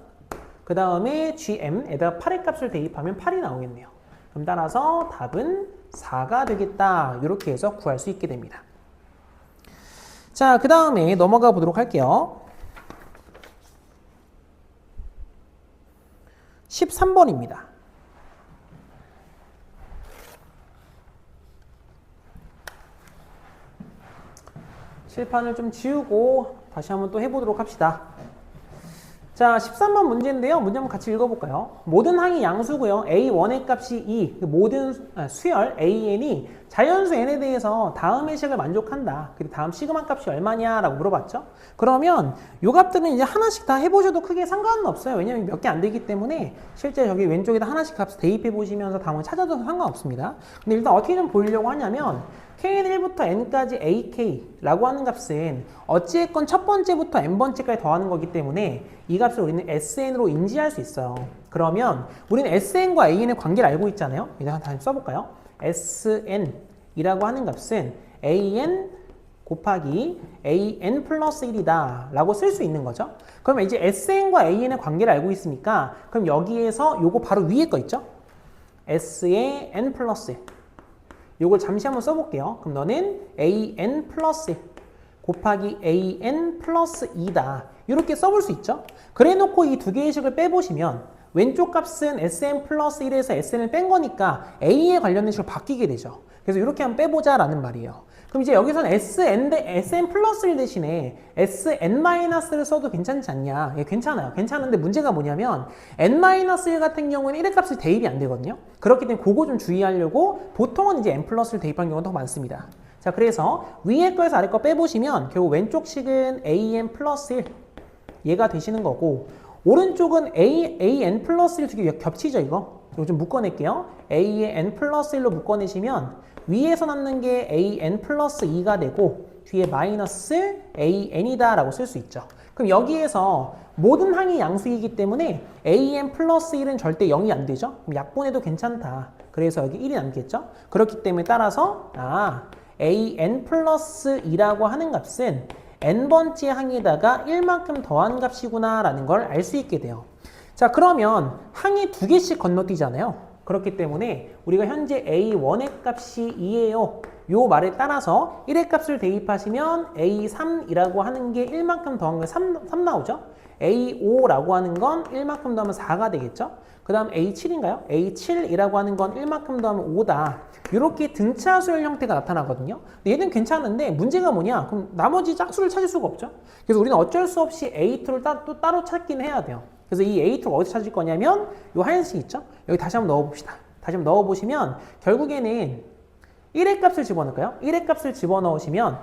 그 다음에 gm에다가 8의 값을 대입하면 8이 나오겠네요. 그럼 따라서 답은 4가 되겠다. 이렇게 해서 구할 수 있게 됩니다. 자, 그 다음에 넘어가 보도록 할게요. 13번입니다. 칠판을 좀 지우고 다시 한번 또 해보도록 합시다. 자, 13번 문제인데요. 문제 한번 같이 읽어볼까요? 모든 항이 양수고요. A1의 값이 2, 모든 수열 AN이 자연수 N에 대해서 다음 해석을 만족한다. 그리고 다음 시그마 값이 얼마냐? 라고 물어봤죠. 그러면 요 값들은 이제 하나씩 다 해보셔도 크게 상관은 없어요. 왜냐면 몇 개 안 되기 때문에 실제 저기 왼쪽에다 하나씩 값을 대입해 보시면서 다음을 찾아도 상관없습니다. 근데 일단 어떻게 좀 보려고 하냐면 K는 1부터 N까지 AK라고 하는 값은 어찌됐건 첫 번째부터 N번째까지 더하는 거기 때문에 이 값을 우리는 SN으로 인지할 수 있어요. 그러면 우리는 SN과 AN의 관계를 알고 있잖아요. 일단 다시 써볼까요? SN이라고 하는 값은 AN 곱하기 AN 플러스 1이다 라고 쓸 수 있는 거죠. 그러면 이제 SN과 AN의 관계를 알고 있으니까 그럼 여기에서 요거 바로 위에 거 있죠? S의 N 플러스 1 요걸 잠시 한번 써볼게요. 그럼 너는 AN 플러스 1 곱하기 AN 플러스 2다. 이렇게 써볼 수 있죠. 그래 놓고 이 두 개의 식을 빼보시면 왼쪽 값은 SN 플러스 1에서 SN을 뺀 거니까 A에 관련된 식으로 바뀌게 되죠. 그래서 이렇게 한번 빼보자 라는 말이에요. 그럼 이제 여기서는 SN 플러스 1 대신에 SN-를 써도 괜찮지 않냐? 예, 괜찮아요. 괜찮은데 문제가 뭐냐면 N-1 같은 경우는 1의 값이 대입이 안 되거든요. 그렇기 때문에 그거 좀 주의하려고 보통은 이제 N 플러스를 대입하는 경우가 더 많습니다. 자, 그래서 위에 거에서 아래 거 빼보시면 결국 왼쪽 식은 AN 플러스 1 얘가 되시는 거고 오른쪽은 AN 플러스 1 두 개 겹치죠, 이거? 이거 좀 묶어낼게요. A의 N 플러스 1로 묶어내시면 위에서 남는 게 an 플러스 2가 되고 뒤에 마이너스 an이다 라고 쓸 수 있죠. 그럼 여기에서 모든 항이 양수이기 때문에 an 플러스 1은 절대 0이 안 되죠. 그럼 약분해도 괜찮다. 그래서 여기 1이 남겠죠. 그렇기 때문에 따라서 an 플러스 2라고 하는 값은 n번째 항에다가 1만큼 더한 값이구나 라는 걸 알 수 있게 돼요. 자, 그러면 항이 두 개씩 건너뛰잖아요. 그렇기 때문에 우리가 현재 a1의 값이 2예요. 요 말에 따라서 1의 값을 대입하시면 a3이라고 하는 게 1만큼 더한 게 3 나오죠. a5라고 하는 건 1만큼 더하면 4가 되겠죠. 그 다음 a7인가요? a7이라고 하는 건 1만큼 더하면 5다. 이렇게 등차수열 형태가 나타나거든요. 근데 얘는 괜찮은데 문제가 뭐냐? 그럼 나머지 짝수를 찾을 수가 없죠. 그래서 우리는 어쩔 수 없이 a2를 또 따로 찾긴 해야 돼요. 그래서 이 a2를 어디서 찾을 거냐면 요 하얀색 있죠? 여기 다시 한번 넣어봅시다. 다시 한번 넣어보시면 결국에는 1의 값을 집어넣을까요? 1의 값을 집어넣으시면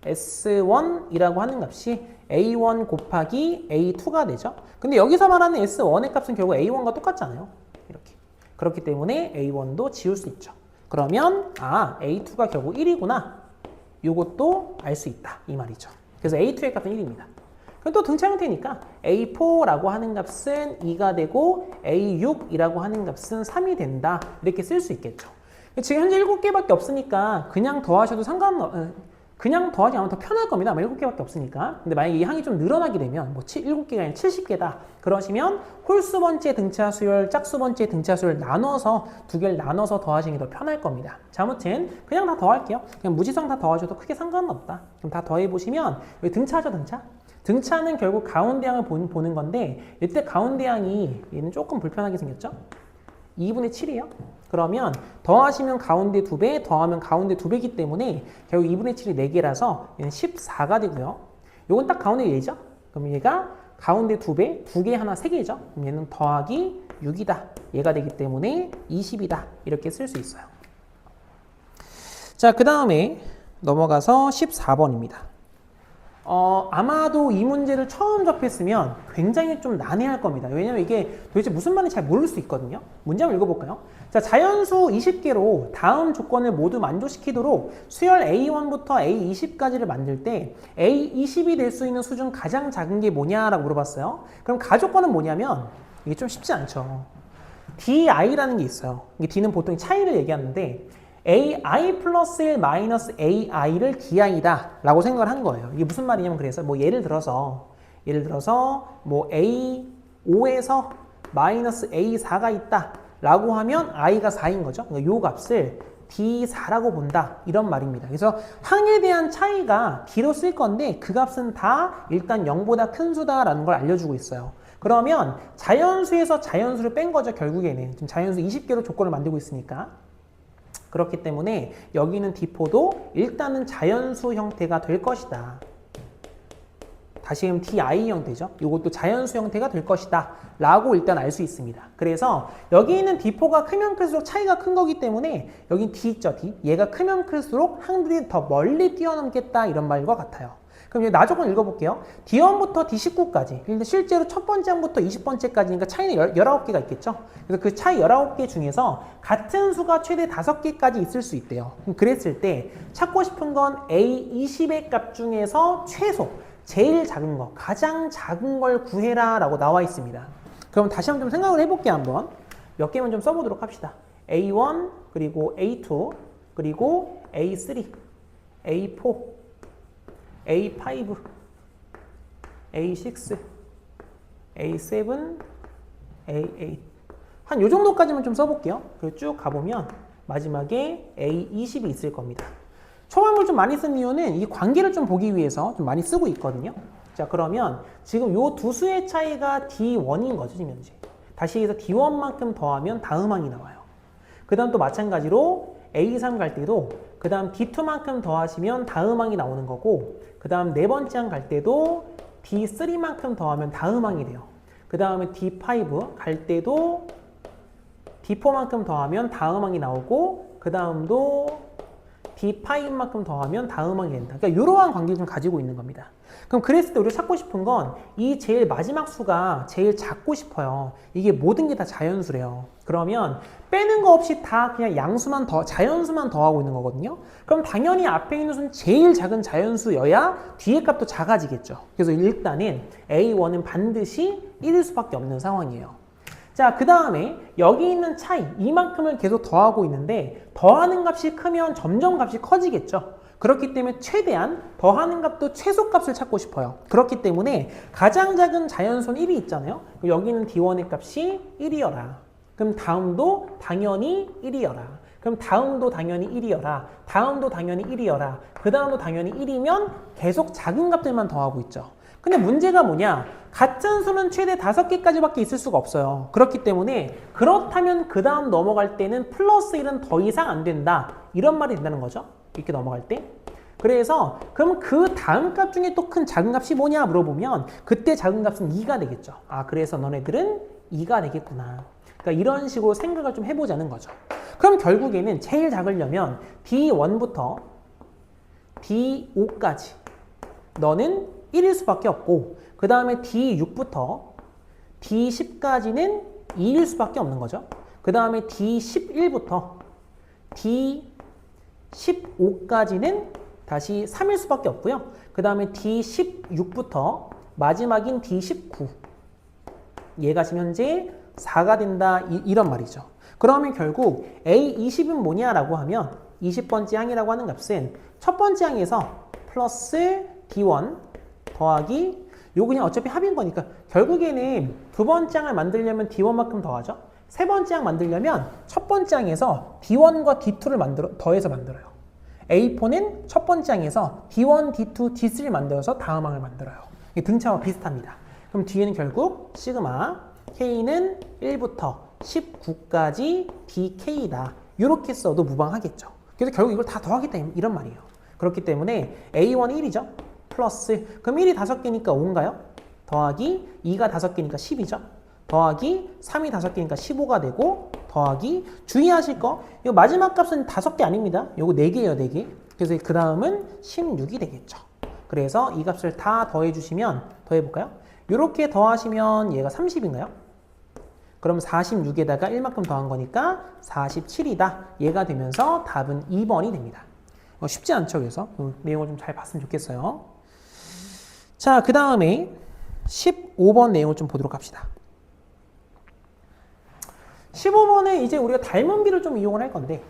S1이라고 하는 값이 A1 곱하기 A2가 되죠. 근데 여기서 말하는 S1의 값은 결국 A1과 똑같잖아요. 이렇게. 그렇기 때문에 A1도 지울 수 있죠. 그러면 A2가 결국 1이구나. 이것도 알 수 있다. 이 말이죠. 그래서 A2의 값은 1입니다. 그럼 또 등차 형태니까 A4라고 하는 값은 2가 되고 A6이라고 하는 값은 3이 된다. 이렇게 쓸 수 있겠죠. 지금 현재 7개밖에 없으니까 그냥 더하셔도 그냥 더하지 않으면 더 편할 겁니다. 7개밖에 없으니까. 근데 만약에 이 항이 좀 늘어나게 되면 7개가 아니라 70개다. 그러시면 홀수 번째 등차 수열, 짝수 번째 등차 수열 나눠서 두 개를 나눠서 더하시는 게 더 편할 겁니다. 자, 아무튼 그냥 다 더할게요. 그냥 무지성 다 더하셔도 크게 상관은 없다. 그럼 다 더해 보시면 여기 등차죠, 등차. 등차는 결국 가운데 항을 보는 건데 이때 가운데 항이 얘는 조금 불편하게 생겼죠? 2분의 7이에요. 그러면 더하시면 가운데 2배, 더하면 가운데 2배이기 때문에 결국 2분의 7이 4개라서 얘는 14가 되고요. 요건 딱 가운데 얘죠? 그럼 얘가 가운데 2배, 2개 하나 3개죠? 그럼 얘는 더하기 6이다. 얘가 되기 때문에 20이다. 이렇게 쓸 수 있어요. 자, 그 다음에 넘어가서 14번입니다. 아마도 이 문제를 처음 접했으면 굉장히 좀 난해할 겁니다. 왜냐면 이게 도대체 무슨 말인지 잘 모를 수 있거든요. 문제 한번 읽어볼까요? 자, 자연수 20개로 다음 조건을 모두 만족시키도록 수열 A1부터 A20까지를 만들 때 A20이 될 수 있는 수 중 가장 작은 게 뭐냐라고 물어봤어요. 그럼 가조건은 뭐냐면 이게 좀 쉽지 않죠. DI라는 게 있어요. 이게 D는 보통 차이를 얘기하는데 AI 플러스 1 마이너스 AI를 DI다 라고 생각을 한 거예요. 이게 무슨 말이냐면 그래서 뭐 예를 들어서 뭐 A5에서 마이너스 A4가 있다 라고 하면 I가 4인 거죠. 그러니까 요 값을 D4라고 본다 이런 말입니다. 그래서 항에 대한 차이가 D로 쓸 건데 그 값은 다 일단 0보다 큰 수다라는 걸 알려주고 있어요. 그러면 자연수에서 자연수를 뺀 거죠. 결국에는 지금 자연수 20개로 조건을 만들고 있으니까. 그렇기 때문에 여기는 D4도 일단은 자연수 형태가 될 것이다. 다시금 DI 형태죠. 이것도 자연수 형태가 될 것이다. 라고 일단 알 수 있습니다. 그래서 여기 있는 D4가 크면 클수록 차이가 큰 거기 때문에 여기 D 있죠. D. 얘가 크면 클수록 항들이 더 멀리 뛰어넘겠다. 이런 말과 같아요. 그럼 이제 나조건 읽어볼게요. D1부터 D19까지. 근데 실제로 첫 번째 항부터 20번째까지니까 차이는 19개가 있겠죠. 그래서 그 차이 19개 중에서 같은 수가 최대 5개까지 있을 수 있대요. 그랬을 때 찾고 싶은 건 A20의 값 중에서 최소, 제일 작은 거, 가장 작은 걸 구해라 라고 나와 있습니다. 그럼 다시 한번 좀 생각을 해볼게요. 한번. 몇 개만 좀 써보도록 합시다. A1, 그리고 A2, 그리고 A3, A4, A5, A6, A7, A8 한 요 정도까지만 좀 써볼게요. 그리고 쭉 가보면 마지막에 A20이 있을 겁니다. 초반물 좀 많이 쓴 이유는 이 관계를 좀 보기 위해서 좀 많이 쓰고 있거든요. 자, 그러면 지금 요 두 수의 차이가 D1인 거죠, 지금 현재. 다시 해서 D1만큼 더하면 다음 항이 나와요. 그 다음 또 마찬가지로 A3 갈 때도 그 다음 D2만큼 더하시면 다음 항이 나오는 거고 그 다음 네 번째 항 갈 때도 D3만큼 더하면 다음 항이 돼요. 그 다음에 D5 갈 때도 D4만큼 더하면 다음 항이 나오고 그 다음도 d파인 만큼 더하면 다음항이 된다. 그러니까 이러한 관계를 좀 가지고 있는 겁니다. 그럼 그랬을 때 우리가 찾고 싶은 건 이 제일 마지막 수가 제일 작고 싶어요. 이게 모든 게 다 자연수래요. 그러면 빼는 거 없이 다 그냥 양수만 자연수만 더하고 있는 거거든요. 그럼 당연히 앞에 있는 수는 제일 작은 자연수여야 뒤에 값도 작아지겠죠. 그래서 일단은 A1은 반드시 1일 수밖에 없는 상황이에요. 자, 그 다음에 여기 있는 차이, 이만큼을 계속 더하고 있는데 더하는 값이 크면 점점 값이 커지겠죠. 그렇기 때문에 최대한 더하는 값도 최소값을 찾고 싶어요. 그렇기 때문에 가장 작은 자연수는 1이 있잖아요. 여기는 D1의 값이 1이어라. 그럼 다음도 당연히 1이어라. 그럼 다음도 당연히 1이어라. 다음도 당연히 1이어라. 그 다음도 당연히 1이면 계속 작은 값들만 더하고 있죠. 근데 문제가 뭐냐? 같은 수는 최대 5개까지밖에 있을 수가 없어요. 그렇기 때문에 그렇다면 그 다음 넘어갈 때는 플러스 1은 더 이상 안 된다. 이런 말이 된다는 거죠. 이렇게 넘어갈 때. 그래서 그럼 그 다음 값 중에 또 큰 작은 값이 뭐냐 물어보면 그때 작은 값은 2가 되겠죠. 아, 그래서 너네들은 2가 되겠구나. 그러니까 이런 식으로 생각을 좀 해보자는 거죠. 그럼 결국에는 제일 작으려면 D1부터 D5까지 너는 1일 수밖에 없고 그 다음에 D6부터 D10까지는 2일 수밖에 없는 거죠. 그 다음에 D11부터 D15까지는 다시 3일 수밖에 없고요. 그 다음에 D16부터 마지막인 D19 얘가 지금 현재 4가 된다 이런 말이죠. 그러면 결국 A20은 뭐냐라고 하면 20번째 항이라고 하는 값은 첫 번째 항에서 플러스 D1 더하기 요 그냥 어차피 합인 거니까 결국에는 두 번째 항을 만들려면 D1만큼 더하죠. 세 번째 항 만들려면 첫 번째 항에서 D1과 D2를 더해서 만들어요. A4는 첫 번째 항에서 D1, D2, D3를 만들어서 다음 항을 만들어요. 등차와 비슷합니다. 그럼 뒤에는 결국 시그마 K는 1부터 19까지 DK다. 이렇게 써도 무방하겠죠. 그래서 결국 이걸 다 더하겠다 이런 말이에요. 그렇기 때문에 A1 1이죠. 플러스 그럼 1이 5개니까 5인가요? 더하기 2가 5개니까 10이죠. 더하기 3이 5개니까 15가 되고 더하기 주의하실 거 이거 마지막 값은 5개 아닙니다. 이거 4개예요. 4개. 그래서 그 다음은 16이 되겠죠. 그래서 이 값을 다 더해주시면 더해볼까요? 이렇게 더하시면 얘가 30인가요? 그럼 46에다가 1만큼 더한 거니까 47이다. 얘가 되면서 답은 2번이 됩니다. 쉽지 않죠. 그래서 내용을 좀 잘 봤으면 좋겠어요. 자, 그 다음에 15번 내용을 좀 보도록 합시다. 15번에 이제 우리가 닮은 비를 좀 이용을 할 건데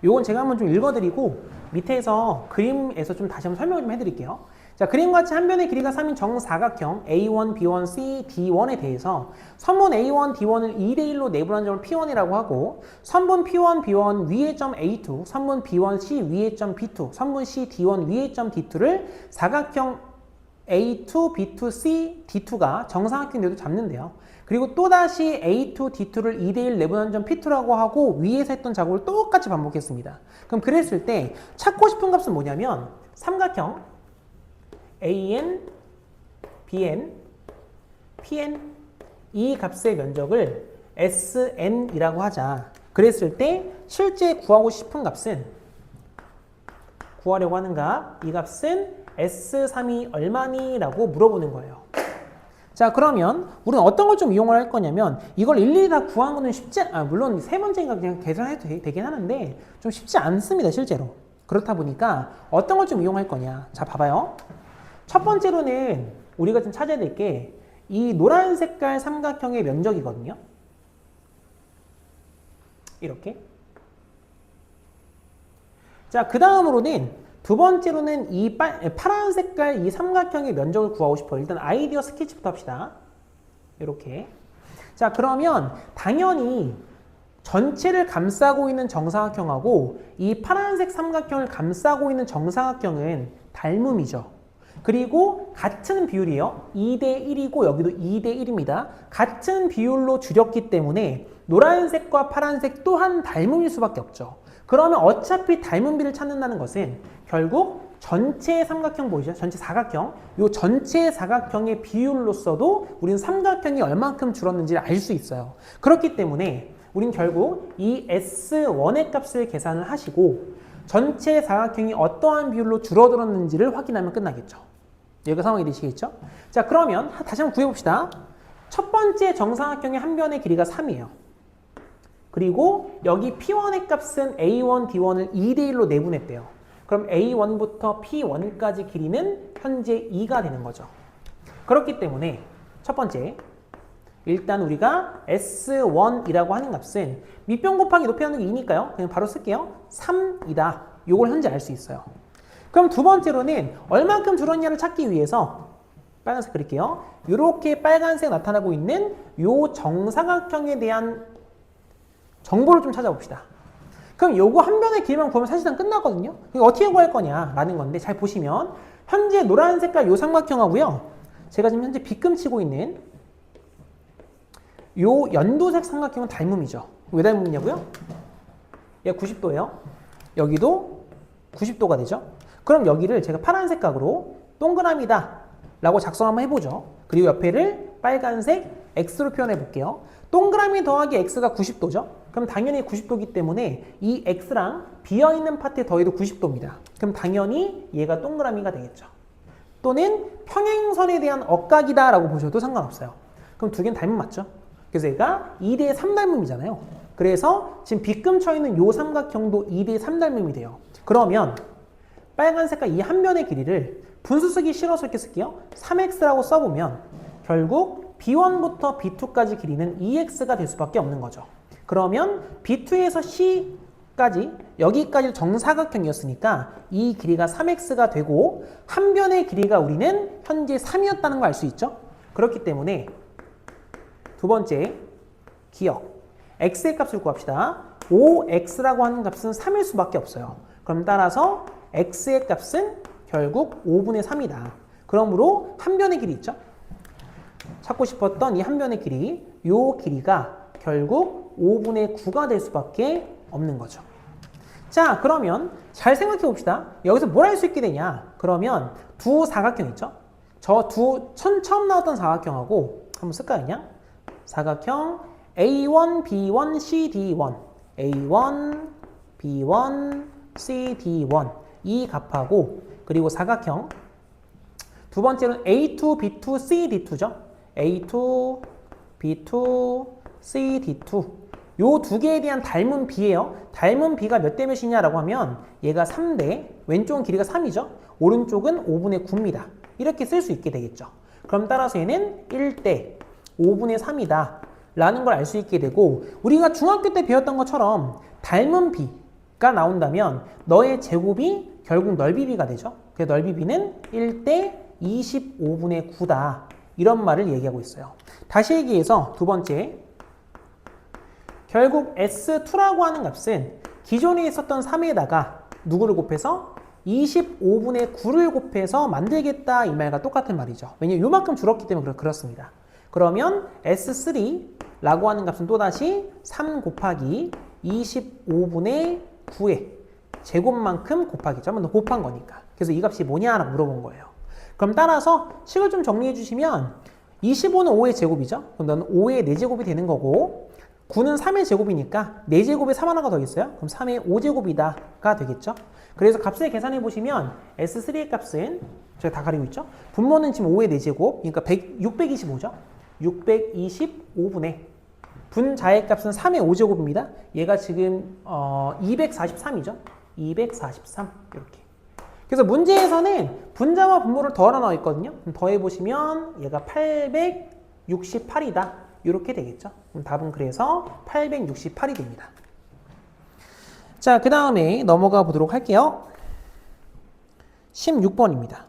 요건 제가 한번 좀 읽어드리고 밑에서 그림에서 좀 다시 한번 설명을 좀 해드릴게요. 자, 그림같이 한 변의 길이가 3인 정사각형 A1, B1, C, D1에 대해서 선분 A1, D1을 2대1로 내분한 점을 P1이라고 하고 선분 P1, B1 위의 점 A2, 선분 B1, C 위의 점 B2, 선분 C, D1 위의 점 D2를 사각형 A2, B2, C, D2가 정사각형인데도 잡는데요. 그리고 또다시 A2, D2를 2대1 내분한 점 P2라고 하고 위에서 했던 작업을 똑같이 반복했습니다. 그럼 그랬을 때 찾고 싶은 값은 뭐냐면 삼각형 AN, BN, PN 이 값의 면적을 SN이라고 하자. 그랬을 때 실제 구하고 싶은 값은 구하려고 하는 값, 이 값은 S3이 얼마니? 라고 물어보는 거예요. 자, 그러면 우리는 어떤 걸 좀 이용을 할 거냐면 이걸 일일이 다 구하는 거는 쉽지 물론 세 번째인가 그냥 계산해도 되긴 하는데 좀 쉽지 않습니다. 실제로. 그렇다 보니까 어떤 걸 좀 이용할 거냐. 자, 봐봐요. 첫 번째로는 우리가 좀 찾아야 될 게 이 노란 색깔 삼각형의 면적이거든요. 이렇게. 자, 그 다음으로는 두 번째로는 이 파란 색깔 이 삼각형의 면적을 구하고 싶어요. 일단 아이디어 스케치부터 합시다. 이렇게. 자, 그러면 당연히 전체를 감싸고 있는 정사각형하고 이 파란색 삼각형을 감싸고 있는 정사각형은 닮음이죠. 그리고 같은 비율이에요. 2대 1이고 여기도 2대 1입니다. 같은 비율로 줄였기 때문에 노란색과 파란색 또한 닮음일 수밖에 없죠. 그러면 어차피 닮은 비를 찾는다는 것은 결국 전체 삼각형 보이죠? 전체 사각형. 이 전체 사각형의 비율로서도 우리는 삼각형이 얼만큼 줄었는지를 알 수 있어요. 그렇기 때문에 우린 결국 이 S1의 값을 계산을 하시고 전체 사각형이 어떠한 비율로 줄어들었는지를 확인하면 끝나겠죠. 여기가 상황이 되시겠죠? 자, 그러면 다시 한번 구해봅시다. 첫 번째 정사각형의 한 변의 길이가 3이에요. 그리고 여기 P1의 값은 A1, D1을 2대1로 내분했대요. 그럼 A1부터 P1까지 길이는 현재 2가 되는 거죠. 그렇기 때문에 첫 번째, 일단 우리가 S1이라고 하는 값은 밑변 곱하기 높이 하는 게 2니까요. 그냥 바로 쓸게요. 3이다. 요걸 현재 알 수 있어요. 그럼 두 번째로는 얼만큼 줄었냐를 찾기 위해서 빨간색 그릴게요. 이렇게 빨간색 나타나고 있는 요 정사각형에 대한 정보를 좀 찾아봅시다. 그럼 요거 한 변의 길이만 구하면 사실상 끝나거든요. 이거 어떻게 구할 거냐라는 건데 잘 보시면 현재 노란 색깔 요 삼각형하고요. 제가 지금 현재 빗금 치고 있는 요 연두색 삼각형은 닮음이죠. 왜 닮음이냐고요? 얘가 90도예요. 여기도 90도가 되죠. 그럼 여기를 제가 파란색 각으로 동그라미다 라고 작성 한번 해보죠. 그리고 옆에를 빨간색 X로 표현해 볼게요. 동그라미 더하기 X가 90도죠. 그럼 당연히 90도이기 때문에 이 X랑 비어있는 파트에 더해도 90도입니다. 그럼 당연히 얘가 동그라미가 되겠죠. 또는 평행선에 대한 억각이다 라고 보셔도 상관없어요. 그럼 두 개는 닮음 맞죠? 그래서 얘가 2대 3 닮음이잖아요. 그래서 지금 빗금 쳐 있는 요 삼각형도 2대 3 닮음이 돼요. 그러면 빨간 색깔 이 한 변의 길이를 분수 쓰기 싫어서 이렇게 쓸게요. 3x라고 써보면 결국 B1부터 B2까지 길이는 2x가 될 수밖에 없는 거죠. 그러면 B2에서 C까지 여기까지 정사각형이었으니까 이 길이가 3x가 되고 한 변의 길이가 우리는 현재 3이었다는 걸 알 수 있죠. 그렇기 때문에 두 번째 기억 x의 값을 구합시다. 5x라고 하는 값은 3일 수밖에 없어요. 그럼 따라서 x의 값은 결국 5분의 3이다. 그러므로 한 변의 길이 있죠. 찾고 싶었던 이 한 변의 길이, 요 길이가 결국 5분의 9가 될 수밖에 없는 거죠. 자, 그러면 잘 생각해 봅시다. 여기서 뭘 할 수 있게 되냐? 그러면 두 사각형 있죠? 저 처음 나왔던 사각형하고 한번 쓸까요, 그냥? 사각형 A1, B1, C, D1 A1, B1, C, D1 이 값하고 그리고 사각형 두 번째는 A2, B2, C, D2죠. A2, B2, C, D2 요 두 개에 대한 닮은 비예요. 닮은 비가 몇 대 몇이냐라고 하면 얘가 3대, 왼쪽은 길이가 3이죠. 오른쪽은 5분의 9입니다. 이렇게 쓸 수 있게 되겠죠. 그럼 따라서 얘는 1대 5분의 3이다 라는 걸 알 수 있게 되고 우리가 중학교 때 배웠던 것처럼 닮은 비가 나온다면 너의 제곱이 결국 넓이비가 되죠. 그래서 넓이비는 1대 25분의 9다. 이런 말을 얘기하고 있어요. 다시 얘기해서 두 번째 결국 S2라고 하는 값은 기존에 있었던 3에다가 누구를 곱해서 25분의 9를 곱해서 만들겠다 이 말과 똑같은 말이죠. 왜냐면 요만큼 줄었기 때문에 그렇습니다. 그러면 S3라고 하는 값은 또다시 3 곱하기 25분의 9의 제곱만큼 곱하기죠. 한번 더 곱한 거니까. 그래서 이 값이 뭐냐라고 물어본 거예요. 그럼 따라서 식을 좀 정리해 주시면 25는 5의 제곱이죠. 그럼 너는 5의 4제곱이 되는 거고 9는 3의 제곱이니까 4제곱에 3 하나가 더 있어요. 그럼 3의 5제곱이다가 되겠죠. 그래서 값을 계산해 보시면 S3의 값은 제가 다 가리고 있죠. 분모는 지금 5의 4제곱 그러니까 625죠. 625분의 분자의 값은 3의 5제곱입니다. 얘가 지금 243이죠. 243 이렇게. 그래서 문제에서는 분자와 분모를 더하러 나와 있거든요. 더해보시면 얘가 868이다. 이렇게 되겠죠. 답은 그래서 868이 됩니다. 자, 그 다음에 넘어가 보도록 할게요. 16번입니다.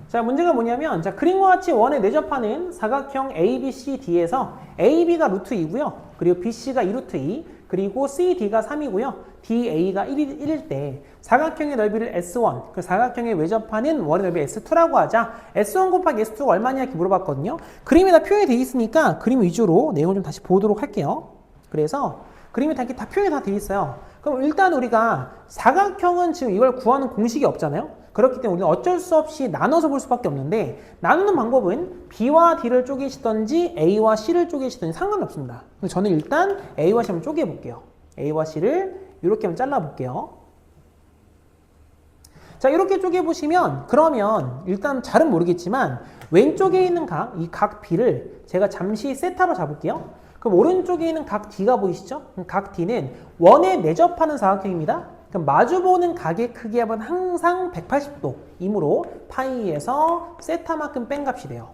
자, 문제가 뭐냐면 자 그림과 같이 원에 내접하는 사각형 ABCD에서 AB가 루트 2고요. 그리고 BC가 2루트 2 그리고 CD가 3이고요. DA가 1일 때 사각형의 넓이를 S1 그 사각형에 외접하는 원의 넓이 S2라고 하자. S1 곱하기 S2가 얼마냐 이렇게 물어봤거든요. 그림에다 표현이 되어 있으니까 그림 위주로 내용을 좀 다시 보도록 할게요. 그래서 그림에 다 표현이 다 되어 있어요. 그럼 일단 우리가 사각형은 지금 이걸 구하는 공식이 없잖아요. 그렇기 때문에 우리는 어쩔 수 없이 나눠서 볼 수밖에 없는데 나누는 방법은 B와 D를 쪼개시던지 A와 C를 쪼개시던지 상관없습니다. 저는 일단 A와 C 한번 쪼개 볼게요. A와 C를 이렇게 한번 잘라 볼게요. 자, 이렇게 쪼개보시면 그러면 일단 잘은 모르겠지만 왼쪽에 있는 각, 이 각 B를 제가 잠시 세타로 잡을게요. 그럼 오른쪽에 있는 각 D가 보이시죠? 각 D는 원에 내접하는 사각형입니다. 그럼 마주보는 각의 크기합은 항상 180도이므로 파이에서 세타만큼 뺀 값이 돼요.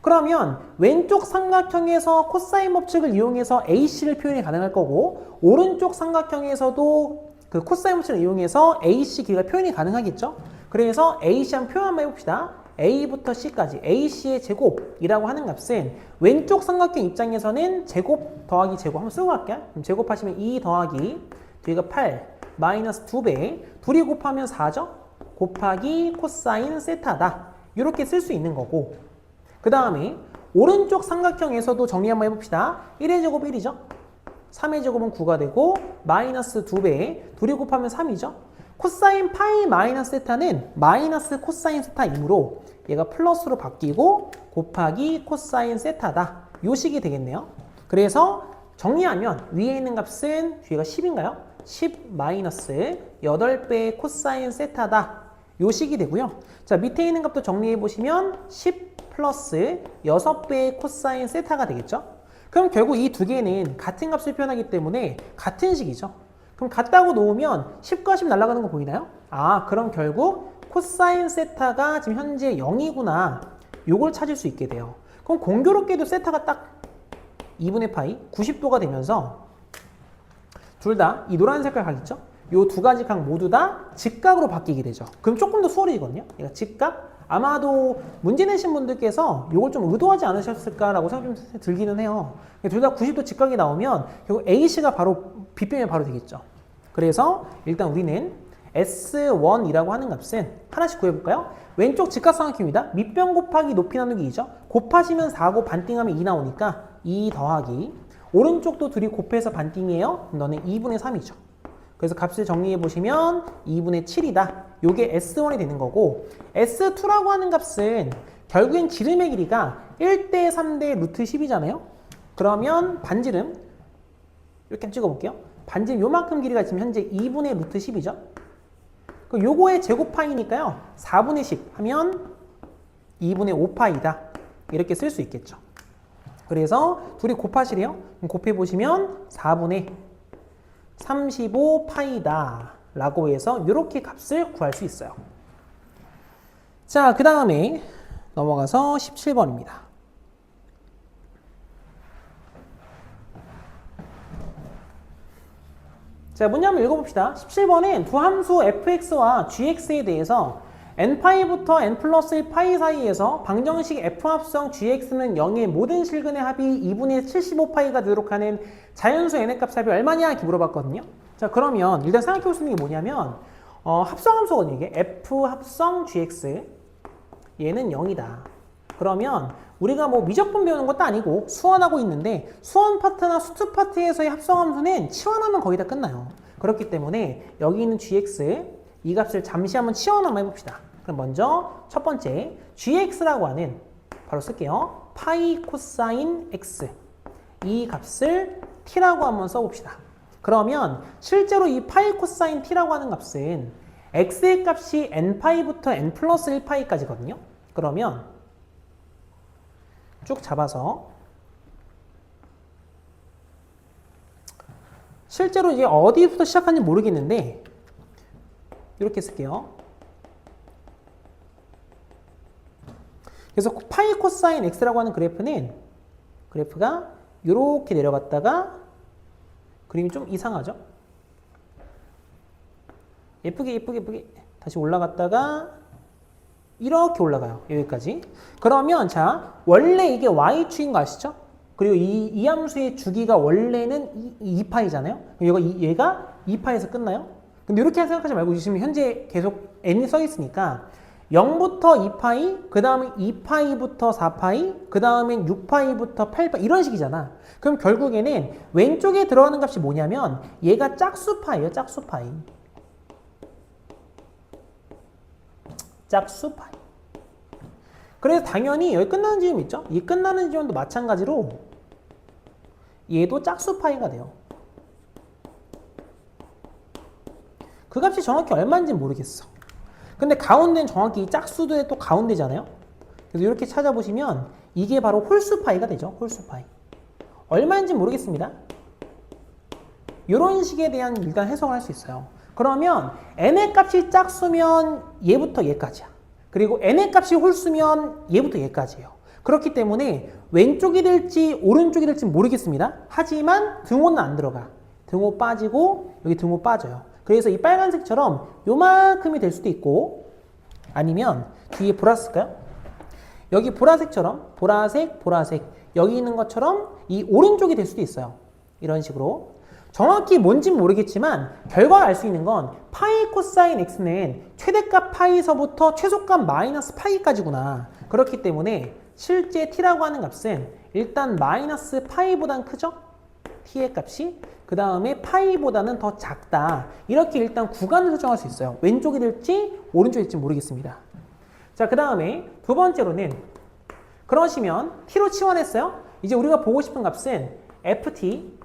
그러면 왼쪽 삼각형에서 코사인 법칙을 이용해서 AC를 표현이 가능할 거고 오른쪽 삼각형에서도 그 코사인 법칙을 이용해서 AC 길이가 표현이 가능하겠죠? 그래서 AC 한번 표현 한번 해봅시다. A부터 C까지 AC의 제곱이라고 하는 값은 왼쪽 삼각형 입장에서는 제곱 더하기 제곱 한번 쓰고 갈게요. 그럼 제곱하시면 2 더하기 뒤가 8 마이너스 2배 둘이 곱하면 4죠? 곱하기 코사인 세타다. 이렇게 쓸 수 있는 거고 그 다음에 오른쪽 삼각형에서도 정리 한번 해봅시다. 1의 제곱 1이죠? 3의 제곱은 9가 되고 마이너스 2배 둘이 곱하면 3이죠? 코사인 파이 마이너스 세타는 마이너스 코사인 세타이므로 얘가 플러스로 바뀌고 곱하기 코사인 세타다. 요 식이 되겠네요. 그래서 정리하면 위에 있는 값은 뒤가 10인가요? 10 마이너스 8배의 코사인 세타다. 요 식이 되고요. 자, 밑에 있는 값도 정리해 보시면 10 플러스 6배의 코사인 세타가 되겠죠? 그럼 결국 이 두 개는 같은 값을 표현하기 때문에 같은 식이죠. 그럼 같다고 놓으면 10과 10 날아가는 거 보이나요? 아, 그럼 결국 코사인 세타가 지금 현재 0이구나. 요걸 찾을 수 있게 돼요. 그럼 공교롭게도 세타가 딱 2분의 파이 90도가 되면서 둘 다 이 노란 색깔 각 있죠? 요 두 가지 각 모두 다 직각으로 바뀌게 되죠. 그럼 조금 더 수월해지거든요. 얘가 직각? 아마도 문제 내신 분들께서 이걸 좀 의도하지 않으셨을까라고 생각 좀 들기는 해요. 둘 다 90도 직각이 나오면 결국 AC가 바로 B변이 바로 되겠죠. 그래서 일단 우리는 S1이라고 하는 값은 하나씩 구해볼까요? 왼쪽 직각삼각형입니다. 밑변 곱하기 높이 나누기 2죠. 곱하시면 4고 반띵하면 2 나오니까 2 더하기 오른쪽도 둘이 곱해서 반띵이에요. 너는 2분의 3이죠. 그래서 값을 정리해 보시면 2분의 7이다. 요게 S1이 되는 거고 S2라고 하는 값은 결국엔 지름의 길이가 1대 3대 루트 10이잖아요. 그러면 반지름 이렇게 찍어 볼게요. 반지름 요만큼 길이가 지금 현재 2분의 루트 10이죠. 요거의 제곱파이니까요. 4분의 10 하면 2분의 5파이다. 이렇게 쓸 수 있겠죠. 그래서 둘이 곱하시래요. 곱해 보시면 4분의 35파이다 라고 해서 이렇게 값을 구할 수 있어요. 자, 그 다음에 넘어가서 17번입니다. 자, 문제 한번 읽어봅시다. 17번은 두 함수 fx와 gx에 대해서 n파이부터 n 플러스 1파이 사이에서 방정식 f합성 gx는 0의 모든 실근의 합이 2분의 75파이가 되도록 하는 자연수 n의 값 합이 얼마냐 이렇게 물어봤거든요. 자, 그러면 일단 생각해 볼 수 있는 게 뭐냐면 합성함수거든요. 이게 f 합성 gx 얘는 0이다. 그러면 우리가 뭐 미적분 배우는 것도 아니고 수원하고 있는데 수원 파트나 수투 파트에서의 합성함수는 치환하면 거의 다 끝나요. 그렇기 때문에 여기 있는 gx 이 값을 잠시 한번 치환 한번 해봅시다. 그럼 먼저 첫 번째 gx라고 하는 바로 쓸게요. 파이 코사인 x 이 값을 t라고 한번 써봅시다. 그러면 실제로 이 파이 코사인 t라고 하는 값은 x의 값이 n파이부터 n 플러스 1파이까지거든요. 그러면 쭉 잡아서 실제로 이제 어디부터 시작하는지 모르겠는데 이렇게 쓸게요. 그래서 파이 코사인 x라고 하는 그래프는 그래프가 이렇게 내려갔다가 그림이 좀 이상하죠? 예쁘게 다시 올라갔다가 이렇게 올라가요. 여기까지. 그러면 자 원래 이게 y축인 거 아시죠? 그리고 이 함수의 주기가 원래는 2파이잖아요. 얘가 2파에서 끝나요? 근데 이렇게 생각하지 말고 지금 현재 계속 n이 써 있으니까 0부터 2파이, 그 다음에 2파이부터 4파이, 그 다음엔 6파이부터 8파이 이런 식이잖아. 그럼 결국에는 왼쪽에 들어가는 값이 뭐냐면 얘가 짝수파예요. 짝수파이. 짝수 파이. 그래서 당연히 여기 끝나는 지점 있죠? 이 끝나는 지점도 마찬가지로 얘도 짝수 파이가 돼요. 그 값이 정확히 얼마인지 모르겠어. 근데 가운데는 정확히 이 짝수도의 또 가운데잖아요. 그래서 이렇게 찾아보시면 이게 바로 홀수 파이가 되죠. 홀수 파이. 얼마인지 모르겠습니다. 이런 식에 대한 일단 해석을 할 수 있어요. 그러면 n의 값이 짝수면 얘부터 얘까지야. 그리고 n의 값이 홀수면 얘부터 얘까지예요. 그렇기 때문에 왼쪽이 될지 오른쪽이 될지 모르겠습니다. 하지만 등호는 안 들어가. 등호 빠지고 여기 등호 빠져요. 그래서 이 빨간색처럼 요만큼이 될 수도 있고 아니면 뒤에 보라색일까요? 여기 보라색처럼 보라색 여기 있는 것처럼 이 오른쪽이 될 수도 있어요. 이런 식으로. 정확히 뭔진 모르겠지만 결과가 알 수 있는 건 파이 코사인 x는 최대값 파이서부터 최소값 마이너스 파이까지구나. 그렇기 때문에 실제 t라고 하는 값은 일단 마이너스 파이보단 크죠? t의 값이. 그 다음에 파이보다는 더 작다. 이렇게 일단 구간을 설정할 수 있어요. 왼쪽이 될지 오른쪽이 될지 모르겠습니다. 자, 그 다음에 두 번째로는 그러시면 t로 치환했어요. 이제 우리가 보고 싶은 값은 ft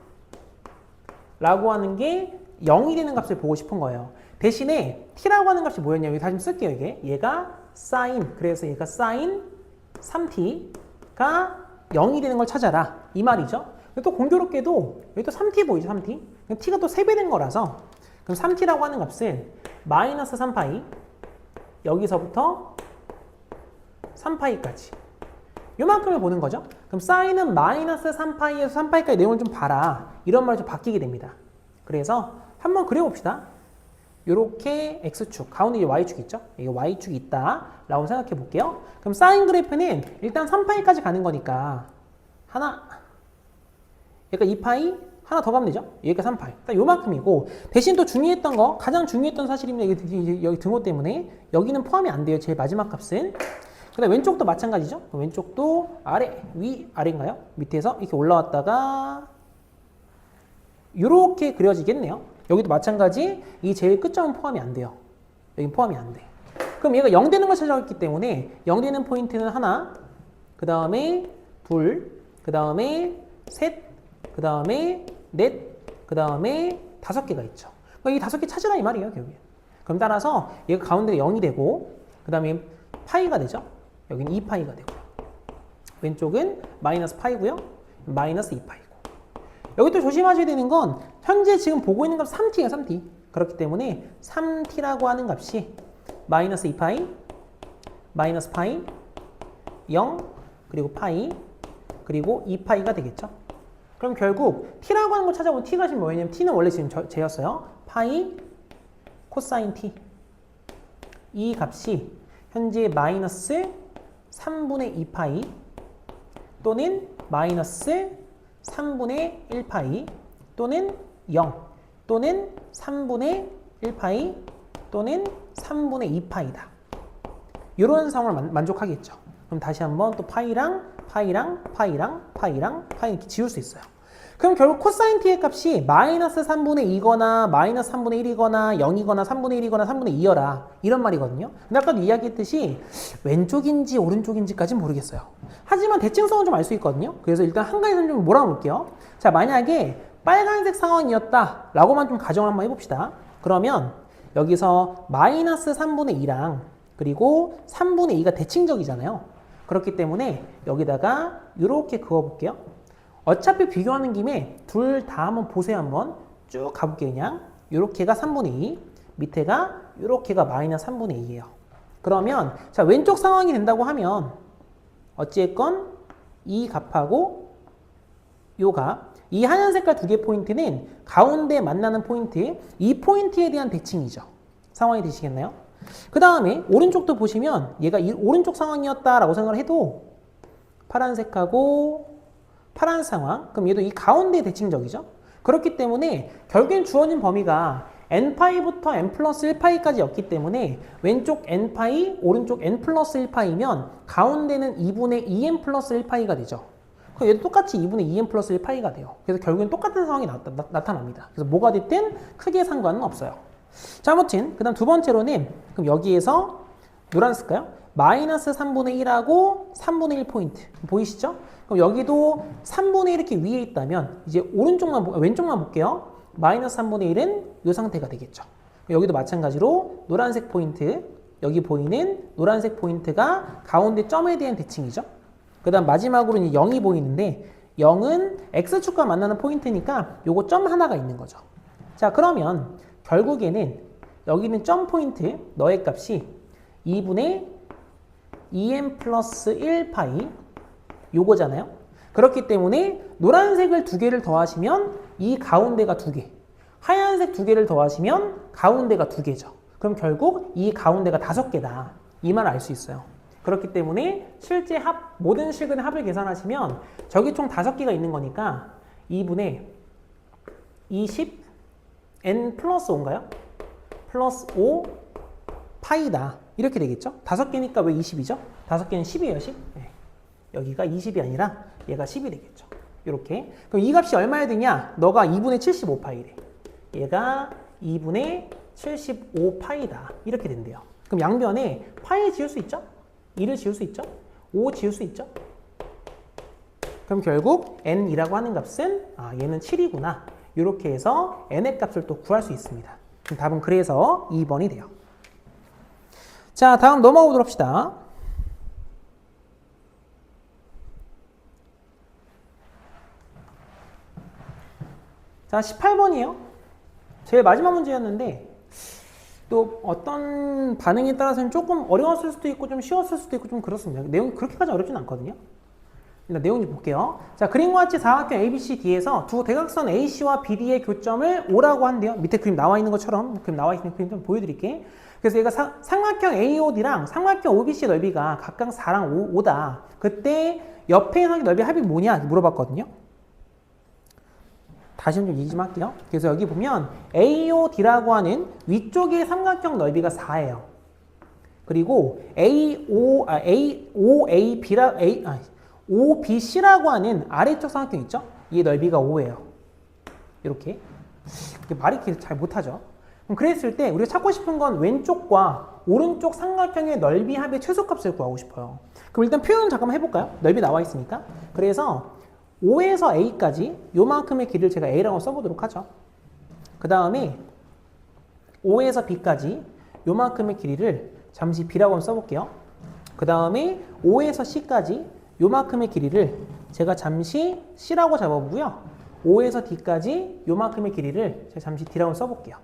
라고 하는 게 0이 되는 값을 보고 싶은 거예요. 대신에 t라고 하는 값이 뭐였냐면 다시 좀 쓸게요. 얘가 sin, 그래서 얘가 sin 3t가 0이 되는 걸 찾아라 이 말이죠. 또 공교롭게도 여기 또 3t 보이죠? 3t. t가 또 3배 된 거라서 그럼 3t라고 하는 값은 마이너스 3파이 여기서부터 3파이까지 요만큼을 보는 거죠. 그럼 사인은 마이너스 3파이에서 3파이까지 내용을 좀 봐라. 이런 말이 좀 바뀌게 됩니다. 그래서 한번 그려봅시다. 요렇게 X축, 가운데 이제 Y축 있죠? 이게 Y축이 있다. 라고 생각해 볼게요. 그럼 사인 그래프는 일단 3파이까지 가는 거니까 하나, 얘가 2파이, 하나 더 가면 되죠? 얘가 3파이. 딱 요만큼이고 대신 또 중요했던 거, 가장 중요했던 사실입니다. 여기 등호 때문에 여기는 포함이 안 돼요. 제일 마지막 값은. 그 다음에 왼쪽도 마찬가지죠. 왼쪽도 아래, 위, 아래인가요? 밑에서 이렇게 올라왔다가 이렇게 그려지겠네요. 여기도 마찬가지 이 제일 끝점은 포함이 안 돼요. 여기 포함이 안 돼. 그럼 얘가 0 되는 걸 찾아왔기 때문에 0 되는 포인트는 하나, 그 다음에 둘, 그 다음에 셋, 그 다음에 넷, 그 다음에 5개가 있죠. 그러니까 이 5개 찾으라 이 말이에요. 결국에. 그럼 따라서 얘가 가운데 0이 되고 그 다음에 파이가 되죠. 여기는 2파이가 되고요. 왼쪽은 마이너스 파이고요. 마이너스 2파이고. 여기 또 조심하셔야 되는 건 현재 지금 보고 있는 값 3t예요. 3t. 그렇기 때문에 3t라고 하는 값이 마이너스 2파이, 마이너스 파이, 0, 그리고 파이, 그리고 2파이가 되겠죠. 그럼 결국 t라고 하는 걸 찾아보면 t가 지금 뭐였냐면 t는 원래 지금 제였어요. 파이 코사인 t. 이 값이 현재 마이너스 3분의 2파이 또는 마이너스 3분의 1파이 또는 0 또는 3분의 1파이 또는 3분의 2파이다. 이런 상황을 만족하겠죠. 그럼 다시 한번 또 파이랑 이렇게 지울 수 있어요. 그럼 결국 코사인 t의 값이 마이너스 3분의 2거나 마이너스 3분의 1이거나 0이거나 3분의 1이거나 3분의 2여라 이런 말이거든요. 근데 아까도 이야기했듯이 왼쪽인지 오른쪽인지까지는 모르겠어요. 하지만 대칭성은 좀 알 수 있거든요. 그래서 일단 한 가지 좀 몰아볼게요. 자, 만약에 빨간색 상황이었다 라고만 좀 가정을 한번 해봅시다. 그러면 여기서 마이너스 3분의 2랑 그리고 3분의 2가 대칭적이잖아요. 그렇기 때문에 여기다가 이렇게 그어볼게요. 어차피 비교하는 김에 둘 다 한번 보세요. 한번 쭉 가볼게요. 그냥 이렇게가 3분의 2, 밑에가 이렇게가 마이너스 3분의 2예요. 그러면 자, 왼쪽 상황이 된다고 하면 어찌됐건 이 값하고 요 값, 이 하얀 색깔 두 개 포인트는 가운데 만나는 포인트, 이 포인트에 대한 대칭이죠. 상황이 되시겠나요? 그 다음에 오른쪽도 보시면 얘가 이 오른쪽 상황이었다라고 생각을 해도 파란색하고 파란 상황, 그럼 얘도 이 가운데 대칭적이죠. 그렇기 때문에 결국엔 주어진 범위가 n파이부터 n 플러스 1파이까지였기 때문에 왼쪽 n파이, 오른쪽 n 플러스 1파이면 가운데는 2분의 2n 플러스 1파이가 되죠. 그럼 얘도 똑같이 2분의 2n 플러스 1파이가 돼요. 그래서 결국엔 똑같은 상황이 나타납니다. 그래서 뭐가 됐든 크게 상관은 없어요. 자, 아무튼 그 다음 두 번째로는 그럼 여기에서 노란색가요? 마이너스 3분의 1하고 3분의 1포인트. 보이시죠? 그럼 여기도 3분의 1 이렇게 위에 있다면 이제 왼쪽만 볼게요. 마이너스 3분의 1은 이 상태가 되겠죠. 여기도 마찬가지로 노란색 포인트, 여기 보이는 노란색 포인트가 가운데 점에 대한 대칭이죠. 그 다음 마지막으로는 0이 보이는데 0은 X축과 만나는 포인트니까 요거 점 하나가 있는 거죠. 자, 그러면 결국에는 여기는 점 포인트 너의 값이 2분의 2n 플러스 1파이 요거잖아요. 그렇기 때문에 노란색을 2개를 더하시면 이 가운데가 2개, 하얀색 2개를 더하시면 가운데가 2개죠. 그럼 결국 이 가운데가 5개다. 이 말을 알 수 있어요. 그렇기 때문에 실제 모든 실근의 합을 계산하시면 저기 총 5개가 있는 거니까 2분의 20 n 플러스 5인가요? 플러스 5 파이다. 이렇게 되겠죠? 5개니까 왜 20이죠? 5개는 10이에요, 10. 네. 여기가 20이 아니라 얘가 10이 되겠죠. 이렇게. 그럼 이 값이 얼마야 되냐? 너가 2분의 75파이래. 얘가 2분의 75파이다. 이렇게 된대요. 그럼 양변에 파이 지울 수 있죠? 2를 지울 수 있죠? 5 지울 수 있죠? 그럼 결국 n이라고 하는 값은 얘는 7이구나. 이렇게 해서 n의 값을 또 구할 수 있습니다. 그럼 답은 그래서 2번이 돼요. 자, 다음 넘어가 보도록 합시다. 자, 18번이에요. 제일 마지막 문제였는데 또 어떤 반응에 따라서는 조금 어려웠을 수도 있고 좀 쉬웠을 수도 있고 좀 그렇습니다. 내용이 그렇게까지 어렵진 않거든요. 일단 내용 좀 볼게요. 자, 그림과 같이 사각형 ABCD에서 두 대각선 AC와 BD의 교점을 O라고 한대요. 밑에 그림 나와 있는 것처럼 그림 나와 있는 그림 좀 보여드릴게. 그래서 얘가 삼각형 AOD랑 삼각형 OBC의 넓이가 각각 4랑 5다. 그때 옆에 있는 넓이 합이 뭐냐 물어봤거든요. 다시 좀 얘기 좀 할게요. 그래서 여기 보면 AOD라고 하는 위쪽의 삼각형 넓이가 4예요. 그리고 OBC라고 하는 아래쪽 삼각형 있죠? 이 넓이가 5예요. 이렇게. 말이 잘 못하죠. 그럼 그랬을 때 우리가 찾고 싶은 건 왼쪽과 오른쪽 삼각형의 넓이 합의 최소값을 구하고 싶어요. 그럼 일단 표현 잠깐만 해볼까요? 넓이 나와 있으니까. 그래서 5에서 A까지 요만큼의 길이를 제가 A라고 써보도록 하죠. 그 다음에 5에서 B까지 요만큼의 길이를 잠시 B라고 써볼게요. 그 다음에 5에서 C까지 요만큼의 길이를 제가 잠시 C라고 잡아보고요. 5에서 D까지 요만큼의 길이를 제가 잠시 D라고 써볼게요.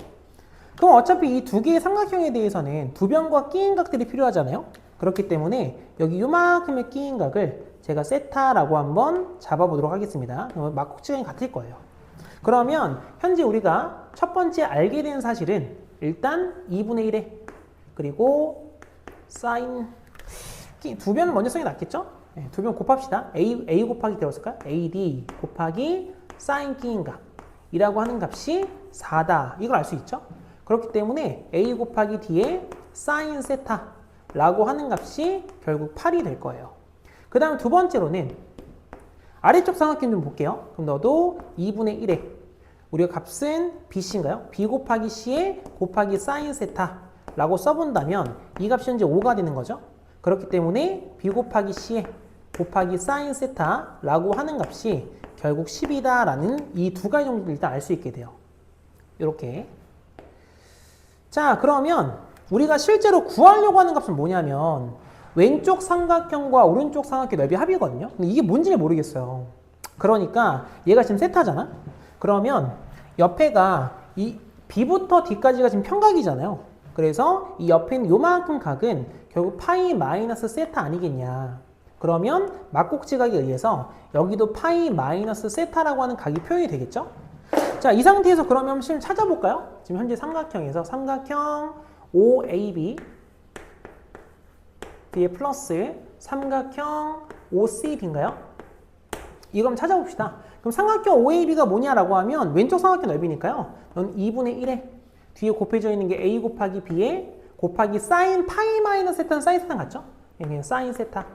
그럼 어차피 이 두 개의 삼각형에 대해서는 두 변과 끼인각들이 필요하잖아요. 그렇기 때문에 여기 요만큼의 끼인각을 제가 세타라고 한번 잡아보도록 하겠습니다. 막국지각이 같을 거예요. 그러면 현재 우리가 첫 번째 알게 된 사실은 일단 2분의 1에 그리고 사인 두 변은 먼저 쓰는 게 낫겠죠? 네, 두 변 곱합시다. A 곱하기 되었을까요? AD 곱하기 사인 끼인각이라고 하는 값이 4다. 이걸 알 수 있죠? 그렇기 때문에 A 곱하기 D의 사인 세타라고 하는 값이 결국 8이 될 거예요. 그 다음 두 번째로는 아래쪽 삼각형 좀 볼게요. 그럼 너도 2분의 1에 우리가 값은 BC인가요? B 곱하기 C에 곱하기 사인 세타라고 써본다면 이 값이 현재 5가 되는 거죠. 그렇기 때문에 B 곱하기 C에 곱하기 사인 세타라고 하는 값이 결국 10이다라는 이 두 가지 정도를 일단 알 수 있게 돼요. 이렇게. 자, 그러면 우리가 실제로 구하려고 하는 값은 뭐냐면 왼쪽 삼각형과 오른쪽 삼각형 넓이 합이거든요. 근데 이게 뭔지를 모르겠어요. 그러니까 얘가 지금 세타잖아. 그러면 옆에가 이 B부터 D까지가 지금 평각이잖아요. 그래서 이 옆에 있는 요만큼 각은 결국 파이 마이너스 세타 아니겠냐. 그러면 막국지각에 의해서 여기도 파이 마이너스 세타라고 하는 각이 표현이 되겠죠. 자, 이 상태에서 그러면 지금 찾아볼까요? 지금 현재 삼각형에서 삼각형 OAB 뒤에 플러스 삼각형 OCD인가요? 이거 한번 찾아봅시다. 그럼 삼각형 OAB가 뭐냐라고 하면 왼쪽 삼각형 넓이니까요. 넌 2분의 1에 뒤에 곱해져 있는 게 A 곱하기 B에 곱하기 사인 파이 마이너스 세타는 사인 세타 같죠? 그냥 사인 세타.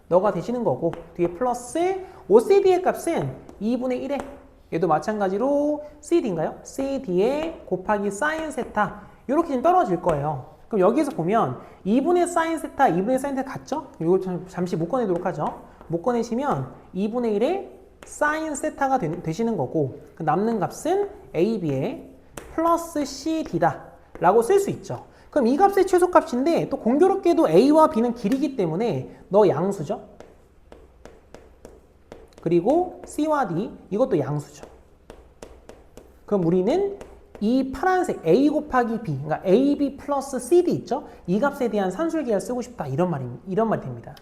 너가 되시는 거고 뒤에 플러스 OCD의 값은 2분의 1에 얘도 마찬가지로 CD인가요? CD에 곱하기 사인 세타 이렇게 지금 떨어질 거예요. 그럼 여기에서 보면 2분의 사인 세타, 2분의 사인 세타 같죠? 이거 잠시 못 꺼내도록 하죠. 못 꺼내시면 2분의 1의 사인 세타가 되시는 거고 그 남는 값은 AB의 플러스 CD다 라고 쓸 수 있죠. 그럼 이 값의 최소값인데 또 공교롭게도 A와 B는 길이기 때문에 너 양수죠. 그리고 C와 D 이것도 양수죠. 그럼 우리는 이 파란색 A 곱하기 B, 그러니까 AB 플러스 CD 있죠? 이 값에 대한 산술계를 쓰고 싶다 이런 말이 됩니다.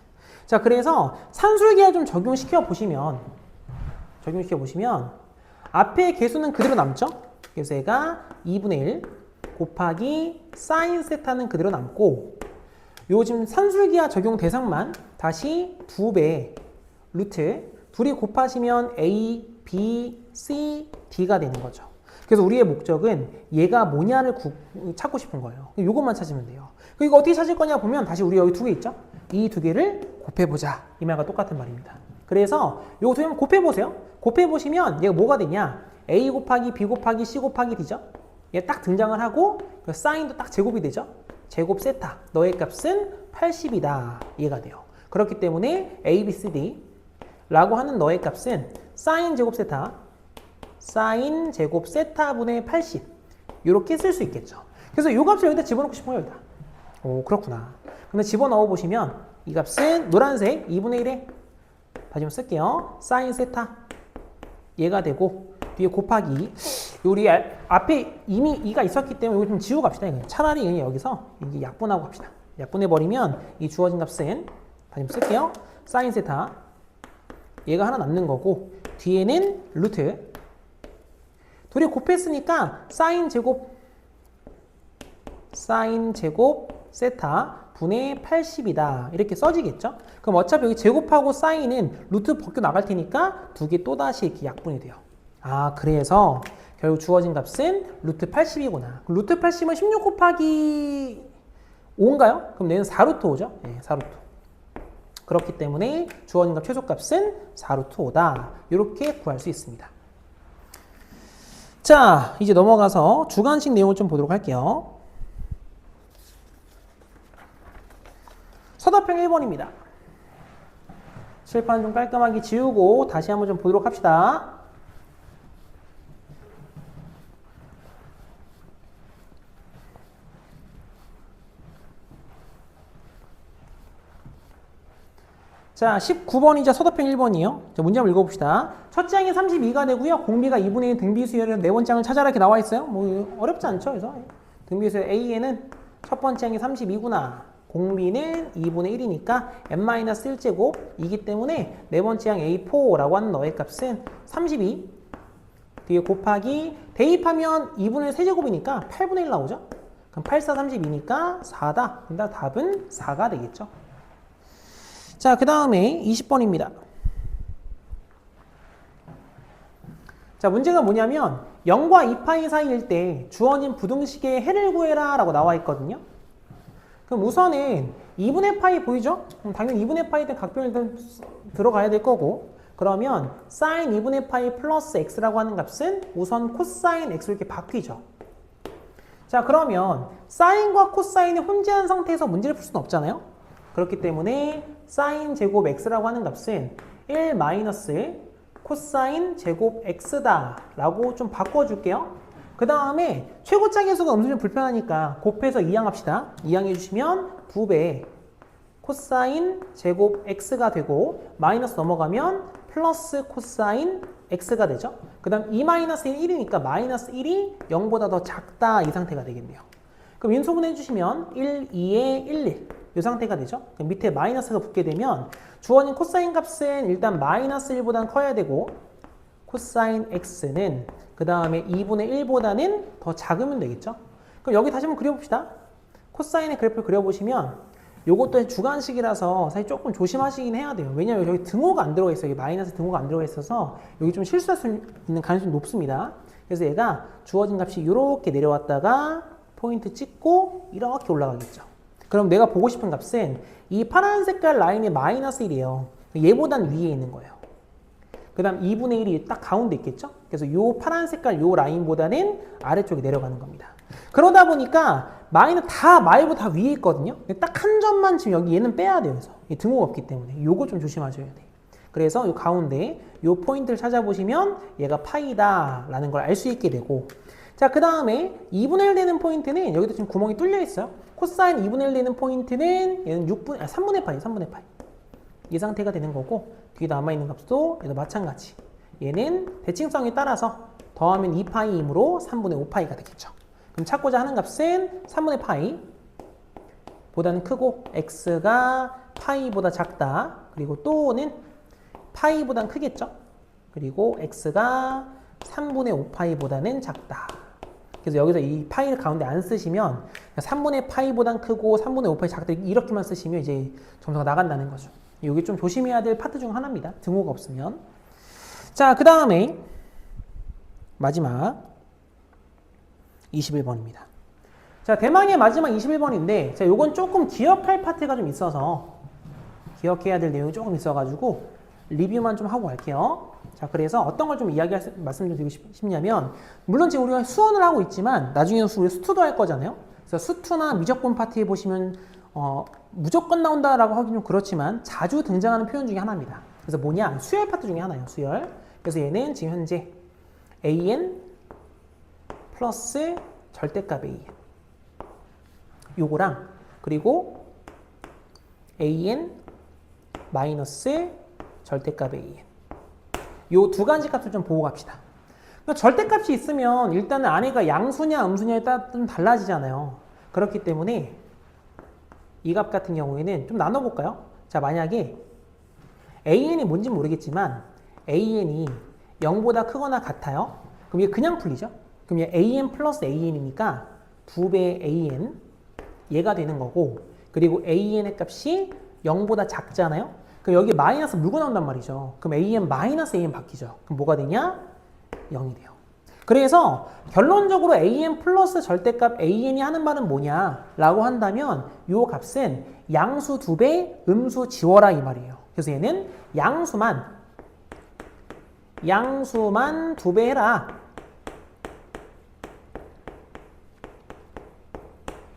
자, 그래서 산술계를 좀 적용시켜 보시면 앞에 개수는 그대로 남죠? 그래서 얘가 2분의 1 곱하기 사인 세타는 그대로 남고 요즘 산술기하 적용 대상만 다시 2배 루트 둘이 곱하시면 A, B, C, D가 되는 거죠. 그래서 우리의 목적은 얘가 뭐냐를 찾고 싶은 거예요. 이것만 찾으면 돼요. 이거 어떻게 찾을 거냐 보면 다시 우리 여기 2개 있죠? 이 2개를 곱해보자. 이 말과 똑같은 말입니다. 그래서 요거 두 개만 곱해보세요. 곱해보시면 얘가 뭐가 되냐? A 곱하기 B 곱하기 C 곱하기 D죠? 얘 딱 등장을 하고 사인도 딱 제곱이 되죠? 제곱 세타. 너의 값은 80이다. 이해가 돼요. 그렇기 때문에 A, B, C, D 라고 하는 너의 값은 사인 제곱 세타분의 80 이렇게 쓸 수 있겠죠. 그래서 이 값을 여기다 집어넣고 싶어요. 여기다. 오, 그렇구나. 근데 집어넣어 보시면 이 값은 노란색 2분의 1에 다시 한번 쓸게요. 사인 세타 얘가 되고 뒤에 곱하기 우리 앞에 이미 2가 있었기 때문에 이거 좀 지우고 갑시다. 차라리 그냥 여기서 이게 약분하고 갑시다. 약분해버리면 이 주어진 값은 다시 한번 쓸게요. 사인 세타 얘가 하나 남는 거고 뒤에는 루트 둘이 곱했으니까 사인 제곱 세타 분의 80이다. 이렇게 써지겠죠? 그럼 어차피 여기 제곱하고 사인은 루트 벗겨 나갈 테니까 두 개 또다시 이렇게 약분이 돼요. 아, 그래서 결국 주어진 값은 루트 80이구나. 루트 80은 16 곱하기 5인가요? 그럼 얘는 4루트 5죠? 네, 4루트 5. 그렇기 때문에 주어진 값 최소값은 4루트 5다. 이렇게 구할 수 있습니다. 자, 이제 넘어가서 주관식 내용을 좀 보도록 할게요. 서답형 1번입니다. 칠판 좀 깔끔하게 지우고 다시 한번 좀 보도록 합시다. 자, 19번이자 서답형 1번이요. 자, 문제 한번 읽어봅시다. 첫째 항이 32가 되고요. 공비가 2분의 1 등비수열의 네 번째 항을 찾아라 이렇게 나와 있어요. 뭐 어렵지 않죠? 그래서 등비수열 A에는 첫 번째 항이 32구나. 공비는 2분의 1이니까 n-1제곱이기 때문에 네 번째 항 A4라고 하는 너의 값은 32 뒤에 곱하기 대입하면 2분의 1 세제곱이니까 8분의 1 나오죠? 그럼 8, 4, 32니까 4다. 그러니까 답은 4가 되겠죠. 자, 그 다음에 20번입니다. 자, 문제가 뭐냐면 0과 2파이 사이일 때 주어진 부등식의 해를 구해라 라고 나와 있거든요. 그럼 우선은 2분의 파이 보이죠? 그럼 당연히 2분의 파이 때 각변을 들어가야 될 거고 그러면 사인 2분의 파이 플러스 x라고 하는 값은 우선 코사인 x로 이렇게 바뀌죠. 자, 그러면 사인과 코사인이 혼재한 상태에서 문제를 풀 수는 없잖아요. 그렇기 때문에 사인 제곱 x라고 하는 값은 1 마이너스 코사인 제곱 x다 라고 좀 바꿔줄게요. 그 다음에 최고차 계수가 음수는 불편하니까 곱해서 이항합시다. 이항해주시면 9배 코사인 제곱 x가 되고 마이너스 넘어가면 플러스 코사인 x가 되죠. 그 다음 2 마이너스 1이니까 마이너스 1이 0보다 더 작다 이 상태가 되겠네요. 그럼 인수분 해주시면 1, 2에 1, 1 이 상태가 되죠. 밑에 마이너스가 붙게 되면 주어진 코사인 값은 일단 마이너스 1보다는 커야 되고 코사인 x는 그 다음에 2분의 1보다는 더 작으면 되겠죠. 그럼 여기 다시 한번 그려봅시다. 코사인의 그래프를 그려보시면 요것도 주관식이라서 사실 조금 조심하시긴 해야 돼요. 왜냐면 여기 등호가 안 들어가 있어요. 여기 마이너스 등호가 안 들어가 있어서 여기 좀 실수할 수 있는 가능성이 높습니다. 그래서 얘가 주어진 값이 이렇게 내려왔다가 포인트 찍고 이렇게 올라가겠죠. 그럼 내가 보고 싶은 값은 이 파란 색깔 라인의 마이너스 1이에요. 얘보단 위에 있는 거예요. 그 다음 2분의 1이 딱 가운데 있겠죠? 그래서 요 파란 색깔 요 라인보다는 아래쪽에 내려가는 겁니다. 그러다 보니까 마이는 다 말고 다 위에 있거든요. 딱 한 점만 지금 여기 얘는 빼야 돼요. 그래서 등호가 없기 때문에 요거 좀 조심하셔야 돼. 그래서 요 가운데 요 포인트를 찾아보시면 얘가 파이다 라는 걸 알 수 있게 되고, 자, 그 다음에 2분의 1 되는 포인트는 여기도 지금 구멍이 뚫려 있어요. 코사인 2분의 1 되는 포인트는 얘는 3분의 파이 이 상태가 되는 거고, 뒤에 남아있는 값도 얘도 마찬가지. 얘는 대칭성에 따라서 더하면 2파이이므로 3분의 5파이가 되겠죠. 그럼 찾고자 하는 값은 3분의 파이 보다는 크고 x가 파이보다 작다. 그리고 또는 파이보다는 크겠죠. 그리고 x가 3분의 5파이보다는 작다. 그래서 여기서 이 파이를 가운데 안 쓰시면 3분의 파이보단 크고 3분의 5파이 작다 이렇게만 쓰시면 이제 점수가 나간다는 거죠. 이게 좀 조심해야 될 파트 중 하나입니다. 등호가 없으면. 자, 그 다음에 마지막 21번입니다. 자, 대망의 마지막 21번인데, 자, 요건 조금 기억할 파트가 좀 있어서 기억해야 될 내용이 조금 있어가지고 리뷰만 좀 하고 갈게요. 자, 그래서 어떤 걸 좀 말씀 좀 드리고 싶냐면, 물론 지금 우리가 수원을 하고 있지만 나중에 우리 수투도 할 거잖아요. 그래서 수투나 미적분 파트에 보시면 무조건 나온다라고 하긴 좀 그렇지만 자주 등장하는 표현 중에 하나입니다. 그래서 뭐냐? 수열 파트 중에 하나예요. 수열. 그래서 얘는 지금 현재 an 플러스 절대값 an 요거랑, 그리고 an 마이너스 절대값 an 요 두 가지 값을 좀 보고 갑시다. 그러니까 절대값이 있으면 일단은 안에가 양수냐 음수냐에 따라 좀 달라지잖아요. 그렇기 때문에 이 값 같은 경우에는 좀 나눠볼까요? 자, 만약에 an이 뭔지 모르겠지만 an이 0보다 크거나 같아요. 그럼 이게 그냥 풀리죠? 그럼 얘 an 플러스 an이니까 2배 an 얘가 되는 거고, 그리고 an의 값이 0보다 작잖아요? 그럼 여기 마이너스 물고 나온단 말이죠. 그럼 an 마이너스 an 바뀌죠. 그럼 뭐가 되냐? 0이 돼요. 그래서 결론적으로 an 플러스 절대값 an이 하는 말은 뭐냐 라고 한다면 이 값은 양수 2배 음수 지워라 이 말이에요. 그래서 얘는 양수만 2배 해라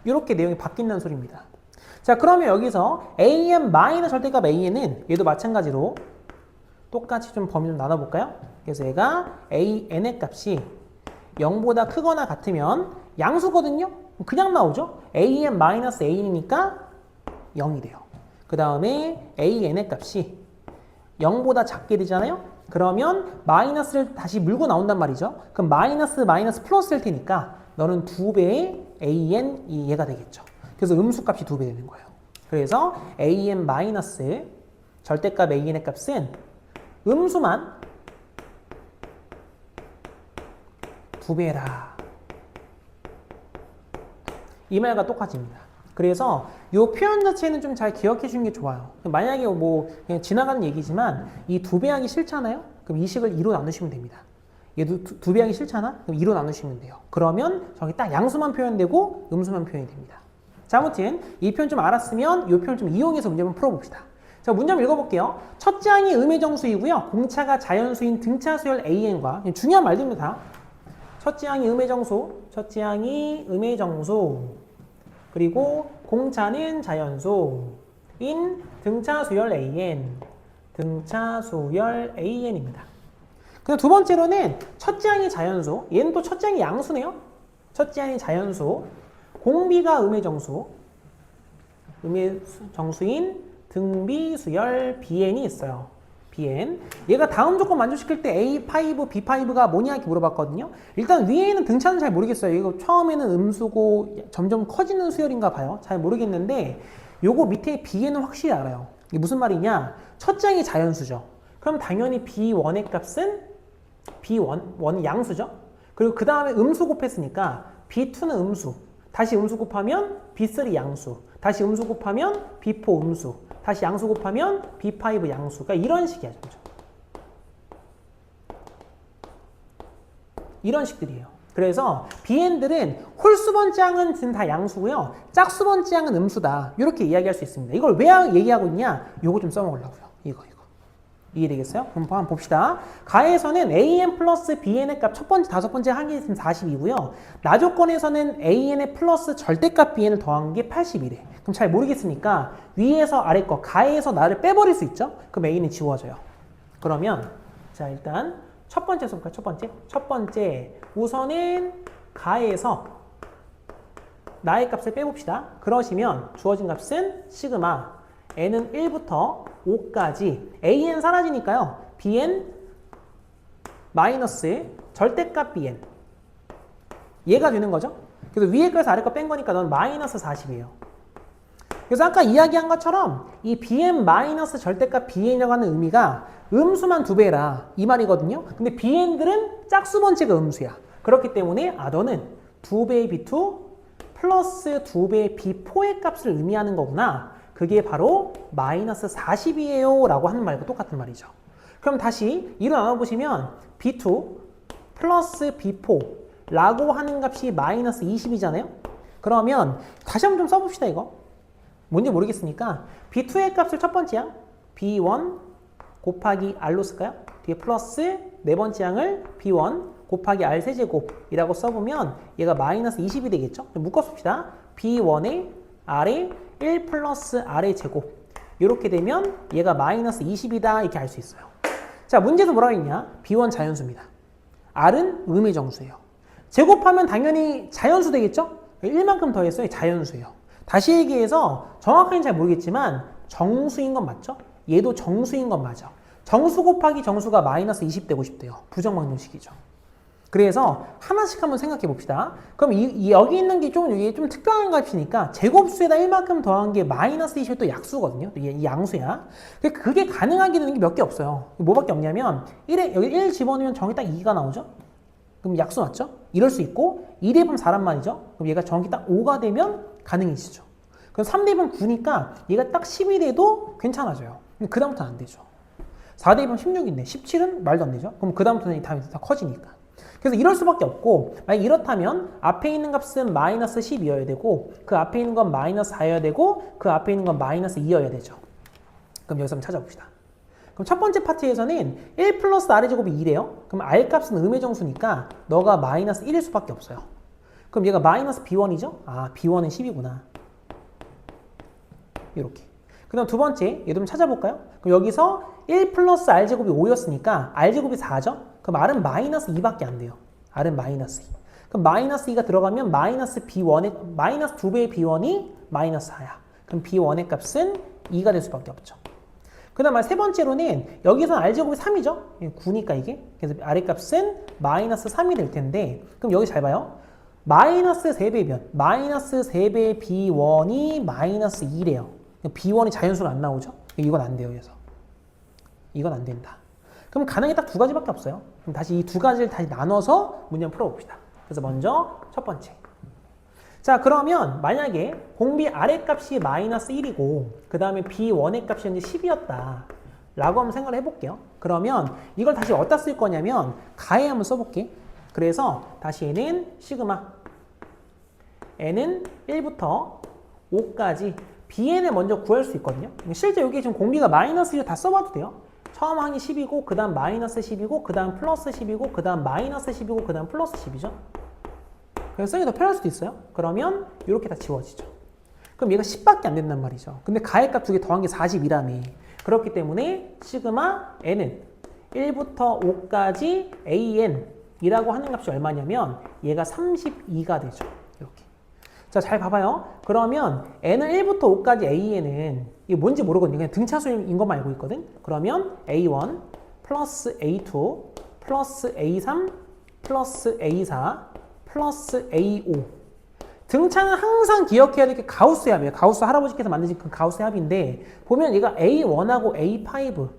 이렇게 내용이 바뀐다는 소리입니다. 자, 그러면 여기서 an 마이너스 절대값 an은 얘도 마찬가지로 똑같이 좀 범위 좀 나눠볼까요? 그래서 얘가 an의 값이 0보다 크거나 같으면 양수거든요? 그냥 나오죠? an 마이너스 an이니까 0이 돼요. 그 다음에 an의 값이 0보다 작게 되잖아요? 그러면 마이너스를 다시 물고 나온단 말이죠. 그럼 마이너스 플러스일 테니까 너는 2배의 an 얘가 되겠죠. 그래서 음수값이 2배 되는 거예요. 그래서 an 마이너스 절대값 an의 값은 음수만 2배라. 이 말과 똑같습니다. 그래서 이 표현 자체는 좀 잘 기억해 주는 게 좋아요. 만약에 뭐 그냥 지나가는 얘기지만 이 2배 하기 싫잖아요? 그럼 이 식을 2로 나누시면 됩니다. 얘도 2배 하기 싫잖아? 그럼 2로 나누시면 돼요. 그러면 저기 딱 양수만 표현되고 음수만 표현이 됩니다. 자, 아무튼 이 표현 좀 알았으면 이 표현 좀 이용해서 문제 한번 풀어봅시다. 자, 문제 한번 읽어볼게요. 첫째 항이 음의 정수이고요. 공차가 자연수인 등차 수열 an과 중요한 말들입니다. 첫째 항이 음의 정수, 그리고 공차는 자연수인 등차 수열 an입니다. 그리고 두 번째로는 첫째 항이 자연수, 얘는 또 첫째 항이 양수네요. 첫째 항이 자연수, 공비가 음의 정수인 등비 수열 bn이 있어요. bn. 얘가 다음 조건 만족시킬 때 a5, b5가 뭐냐 이렇게 물어봤거든요. 일단 위에 있는 등차는 잘 모르겠어요. 이거 처음에는 음수고 점점 커지는 수열인가 봐요. 잘 모르겠는데 요거 밑에 bn은 확실히 알아요. 이게 무슨 말이냐? 첫째 항이 자연수죠. 그럼 당연히 b1의 값은 b1이 양수죠. 그리고 그 다음에 음수 곱했으니까 b2는 음수. 다시 음수 곱하면 b3 양수. 다시 음수 곱하면 b4 음수. 다시 양수 곱하면 b5 양수. 그러니까 이런 식이야. 이런 식들이에요. 그래서 bn들은 홀수번째 항은 다 양수고요. 짝수번째 항은 음수다. 이렇게 이야기할 수 있습니다. 이걸 왜 얘기하고 있냐? 요거 좀 써먹으려고요. 이거. 이해되겠어요? 그럼 한번 봅시다. 가에서는 an 플러스 bn의 값 첫 번째, 다섯 번째 한 개 있으면 40이고요. 나조건에서는 an의 플러스 절대값 bn을 더한 게 80이래. 그럼 잘 모르겠으니까 위에서 아래 거, 가에서 나를 빼버릴 수 있죠? 그럼 a는 지워져요. 그러면 자 일단 첫 번째 써볼까요? 첫 번째 우선은 가에서 나의 값을 빼봅시다. 그러시면 주어진 값은 시그마 n은 1부터 5까지 an 사라지니까요. bn 마이너스 절대값 bn 얘가 되는 거죠. 그래서 위에 거에서 아래 거 뺀 거니까 넌 마이너스 40이에요. 그래서 아까 이야기한 것처럼 이 bn 마이너스 절대값 bn이라고 하는 의미가 음수만 2배라 이 말이거든요. 근데 bn들은 짝수 번째가 음수야. 그렇기 때문에 너는 2배의 b2 플러스 2배의 b4의 값을 의미하는 거구나. 그게 바로 마이너스 40이에요 라고 하는 말과 똑같은 말이죠. 그럼 다시 이로 나눠보시면 b2 플러스 b4 라고 하는 값이 마이너스 20이잖아요. 그러면 다시 한번 좀 써봅시다. 이거 뭔지 모르겠으니까 b2의 값을 첫 번째 양 b1 곱하기 r로 쓸까요? 뒤에 플러스 네 번째 양을 b1 곱하기 r 세제곱이라고 써보면 얘가 마이너스 20이 되겠죠? 묶어봅시다. b1의 r의 1 플러스 r의 제곱 이렇게 되면 얘가 마이너스 20이다 이렇게 알 수 있어요. 자 문제에서 뭐라고 했냐? b1 자연수입니다. r은 음의 정수예요. 제곱하면 당연히 자연수 되겠죠? 1만큼 더했어요. 자연수예요. 다시 얘기해서 정확하게는 잘 모르겠지만 정수인 건 맞죠? 얘도 정수인 건 맞아. 정수 곱하기 정수가 마이너스 20 되고 싶대요. 부정방정식이죠. 그래서 하나씩 한번 생각해 봅시다. 그럼 여기 있는 게 이게 좀 특별한 값이니까 제곱수에다 1만큼 더한 게 마이너스 20이 또 약수거든요. 이 양수야. 그게 가능하게 되는 게 몇 개 없어요. 뭐밖에 없냐면 1에 여기 1 집어넣으면 정확히 딱 2가 나오죠. 그럼 약수 맞죠? 이럴 수 있고 2대입하면 4란 말이죠. 그럼 얘가 정확히 딱 5가 되면 가능해지죠. 그럼 3대입하면 9니까 얘가 딱 10이 돼도 괜찮아져요. 그 다음부터는 안 되죠. 4대입하면 16인데 17은 말도 안 되죠. 그럼 그 다음부터는 다 커지니까. 그래서 이럴 수밖에 없고 만약 이렇다면 앞에 있는 값은 마이너스 10이어야 되고 그 앞에 있는 건 마이너스 4여야 되고 그 앞에 있는 건 마이너스 2여야 되죠. 그럼 여기서 한번 찾아봅시다. 그럼 첫 번째 파트에서는 1 플러스 r의 제곱이 2래요. 그럼 r 값은 음의 정수니까 너가 마이너스 1일 수밖에 없어요. 그럼 얘가 마이너스 b1이죠? b1은 10이구나. 이렇게. 그 다음 두 번째 얘도 좀 찾아볼까요? 그럼 여기서 1 플러스 r제곱이 5였으니까 r제곱이 4죠? 그럼 r은 마이너스 2밖에 안 돼요. r은 마이너스 2. 그럼 마이너스 2가 들어가면 마이너스 b1의 마이너스 2배의 b1이 마이너스 4야. 그럼 b1의 값은 2가 될 수밖에 없죠. 그 다음 세 번째로는 여기서는 r제곱이 3이죠? 9니까 이게. 그래서 r의 값은 마이너스 3이 될 텐데 그럼 여기 잘 봐요. 마이너스 3배면 마이너스 3배의 b1이 마이너스 2래요. b1이 자연수로 안 나오죠? 이건 안 돼요. 그래서 이건 안 된다. 그럼 가능이 딱 두 가지밖에 없어요. 그럼 다시 이 두 가지를 다시 나눠서 문제 한번 풀어봅시다. 그래서 먼저 첫 번째. 자 그러면 만약에 공비 r의 값이 마이너스 1이고 그 다음에 b1의 값이 현재 10이었다 라고 한번 생각을 해볼게요. 그러면 이걸 다시 어디다 쓸 거냐면 가에 한번 써볼게. 그래서 다시 얘는 시그마 n은 1부터 5까지 bn을 먼저 구할 수 있거든요. 실제 여기 지금 공비가 마이너스 1을 다 써봐도 돼요. 처음 항이 10이고 그 다음 마이너스 10이고 그 다음 플러스 10이고 그 다음 마이너스 10이고 그 다음 플러스 10이죠. 그래서 쓰기 더 편할 수도 있어요. 그러면 이렇게 다 지워지죠. 그럼 얘가 10밖에 안 된단 말이죠. 근데 가의 값 두 개 더한 게 40이라며. 그렇기 때문에 시그마 n은 1부터 5까지 an이라고 하는 값이 얼마냐면 얘가 32가 되죠. 이렇게. 자, 잘 봐봐요. 그러면 n은 1부터 5까지 an은 이게 뭔지 모르거든요. 그냥 등차수인 것만 알고 있거든. 그러면 a1 플러스 a2 플러스 a3 플러스 a4 플러스 a5 등차는 항상 기억해야 될 게 가우스 합이에요. 가우스 할아버지께서 만드신 그 가우스 합인데 보면 얘가 a1하고 a5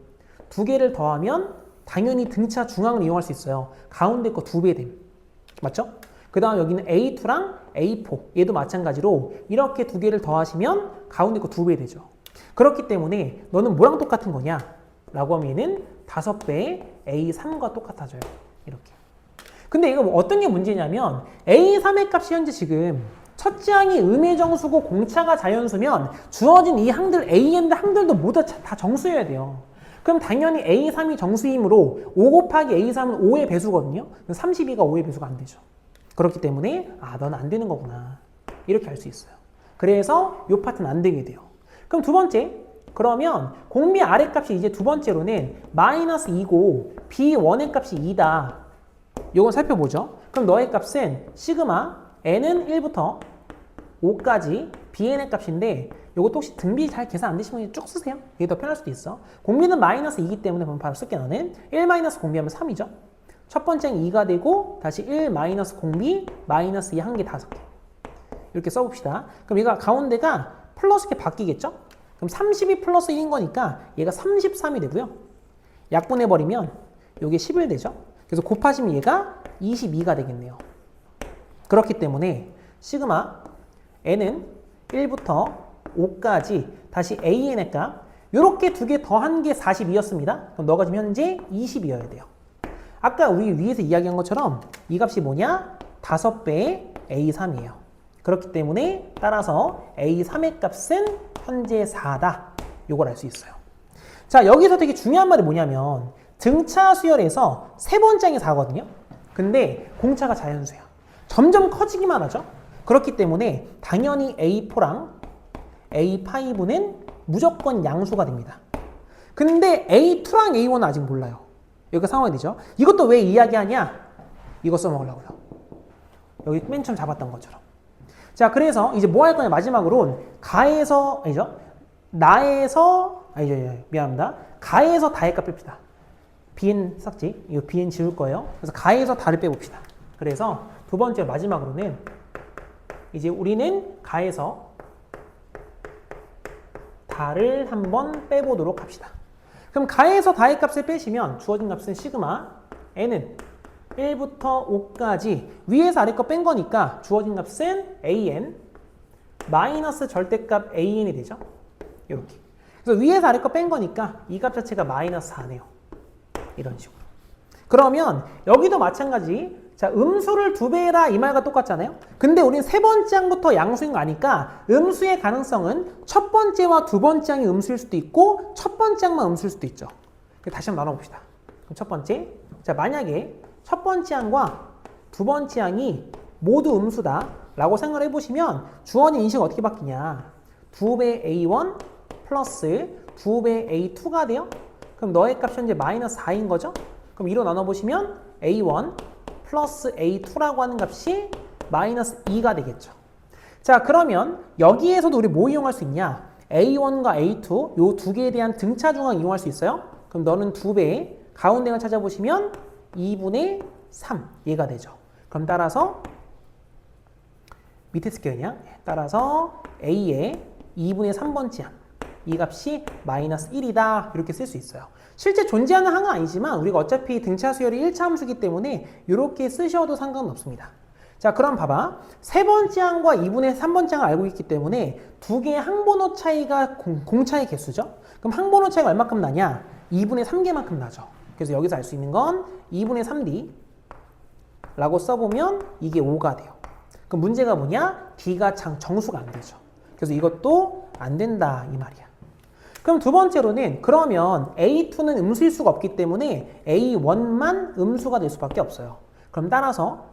두 개를 더하면 당연히 등차 중앙을 이용할 수 있어요. 가운데 거 2배 됨. 맞죠? 그 다음 여기는 A2랑 A4 얘도 마찬가지로 이렇게 두 개를 더하시면 가운데 거 2배 되죠. 그렇기 때문에 너는 뭐랑 똑같은 거냐? 라고 하면 얘는 5배의 A3과 똑같아져요. 이렇게. 근데 이거 어떤 게 문제냐면 A3의 값이 현재 지금 첫째 항이 음의 정수고 공차가 자연수면 주어진 이 항들 A의 항들도 모두 다 정수여야 돼요. 그럼 당연히 A3이 정수이므로 5 곱하기 A3은 5의 배수거든요. 32가 5의 배수가 안 되죠. 그렇기 때문에 넌 안 되는 거구나. 이렇게 알 수 있어요. 그래서 이 파트는 안 되게 돼요. 그럼 두 번째, 그러면 공비 R의 값이 이제 두 번째로는 마이너스 2고 B1의 값이 2다. 요건 살펴보죠. 그럼 너의 값은 시그마 n은 1부터 5까지 bn의 값인데 요것도 혹시 등비 잘 계산 안 되시면 쭉 쓰세요. 이게 더 편할 수도 있어. 공비는 마이너스 2이기 때문에 그럼 바로 쓸게 너는 1 마이너스 공비하면 3이죠. 첫 번째는 2가 되고 다시 1 마이너스 공비 마이너스 2 한 개 5개. 이렇게 써봅시다. 그럼 얘가 가운데가 플러스 이렇게 바뀌겠죠? 그럼 32 플러스 1인 거니까 얘가 33이 되고요. 약분해버리면 요게 11 되죠? 그래서 곱하시면 얘가 22가 되겠네요. 그렇기 때문에 시그마 n은 1부터 5까지 다시 an의 값 요렇게 두 개 더한 게 42였습니다. 그럼 너가 지금 현재 20이어야 돼요. 아까 우리 위에서 이야기한 것처럼 이 값이 뭐냐? 5배의 a3이에요. 그렇기 때문에 따라서 a3의 값은 현재 4다. 요걸 알 수 있어요. 자, 여기서 되게 중요한 말이 뭐냐면 등차 수열에서 세 번째 항이 4거든요. 근데 공차가 자연수야. 점점 커지기만 하죠. 그렇기 때문에 당연히 A4랑 A5는 무조건 양수가 됩니다. 근데 A2랑 A1은 아직 몰라요. 여기가 상황이 되죠. 이것도 왜 이야기하냐? 이거 써먹으려고요. 여기 맨 처음 잡았던 것처럼. 자, 그래서 이제 뭐 할 거냐? 마지막으로는 가에서, 아니죠? 미안합니다. 가에서 다의 값 뺍시다. bn 삭제. 이거 bn 지울 거예요. 그래서 가에서 다를 빼봅시다. 그래서 두 번째 마지막으로는 이제 우리는 가에서 다를 한번 빼보도록 합시다. 그럼 가에서 다의 값을 빼시면 주어진 값은 시그마 n은 1부터 5까지 위에서 아래 거 뺀 거니까 주어진 값은 an 마이너스 절대값 an이 되죠. 이렇게. 그래서 위에서 아래 거 뺀 거니까 이 값 자체가 마이너스 4네요. 이런 식으로. 그러면 여기도 마찬가지. 자, 음수를 2배라 이 말과 똑같잖아요. 근데 우린 세 번째 항부터 양수인 거 아니까 음수의 가능성은 첫 번째와 두 번째 항이 음수일 수도 있고 첫 번째 항만 음수일 수도 있죠. 다시 한번 나눠봅시다. 그럼 첫 번째. 자, 만약에 첫 번째 항과 두 번째 항이 모두 음수다 라고 생각을 해보시면 주어진 인식은 어떻게 바뀌냐. 2배 A1 플러스 2배 A2가 돼요. 그럼 너의 값이 현재 마이너스 4인 거죠. 그럼 2로 나눠보시면 A1 플러스 A2라고 하는 값이 마이너스 2가 되겠죠. 자, 그러면 여기에서도 우리 뭐 이용할 수 있냐? A1과 A2 요 두 개에 대한 등차 중항 이용할 수 있어요. 그럼 너는 2배 가운데를 찾아보시면 2분의 3 얘가 되죠. 그럼 따라서 밑에 쓸게요 그냥. 따라서 A의 2분의 3번째 항 이 값이 마이너스 1이다 이렇게 쓸 수 있어요. 실제 존재하는 항은 아니지만 우리가 어차피 등차 수열이 1차 함수기 때문에 이렇게 쓰셔도 상관은 없습니다. 자, 그럼 봐봐. 세 번째 항과 2분의 3번째 항을 알고 있기 때문에 두 개의 항번호 차이가 공차의 개수죠. 그럼 항번호 차이가 얼마큼 나냐? 2분의 3개만큼 나죠. 그래서 여기서 알 수 있는 건 2분의 3D 라고 써보면 이게 5가 돼요. 그럼 문제가 뭐냐? D가 정수가 안 되죠. 그래서 이것도 안 된다 이 말이야. 그럼 두 번째로는 그러면 A2는 음수일 수가 없기 때문에 A1만 음수가 될 수밖에 없어요. 그럼 따라서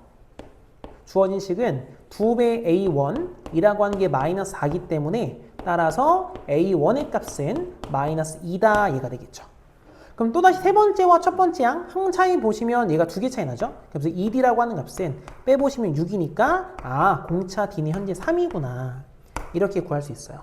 주어진 식은 2배 A1이라고 하는 게 마이너스 4이기 때문에 따라서 A1의 값은 마이너스 2다 얘가 되겠죠. 그럼 또다시 세 번째와 첫 번째 항 차이 보시면 얘가 두 개 차이 나죠. 그래서 2D라고 하는 값은 빼보시면 6이니까 공차 D는 현재 3이구나 이렇게 구할 수 있어요.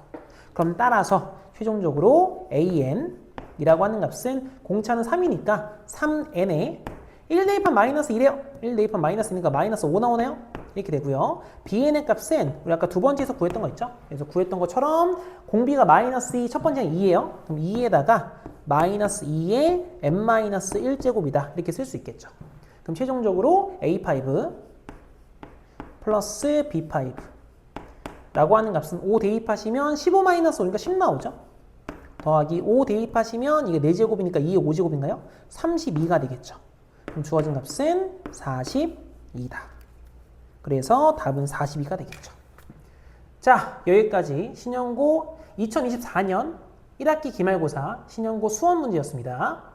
그럼 따라서 최종적으로 AN이라고 하는 값은 공차는 3이니까 3N에 1 대입한 마이너스 1이에요. 1 대입한 마이너스 1이니까 마이너스 5 나오네요. 이렇게 되고요. BN의 값은 우리 아까 두 번째에서 구했던 거 있죠? 그래서 구했던 것처럼 공비가 마이너스 2, 첫 번째는 2예요. 그럼 2에다가 마이너스 2에 n-1제곱이다. 이렇게 쓸 수 있겠죠. 그럼 최종적으로 A5 플러스 B5 라고 하는 값은 5 대입하시면 15 마이너스 5니까 10 나오죠. 더하기 5 대입하시면 이게 4제곱이니까 2의 5제곱인가요? 32가 되겠죠. 그럼 주어진 값은 42다. 그래서 답은 42가 되겠죠. 자, 여기까지 신형고 2024년 1학기 기말고사 신형고 수원 문제였습니다.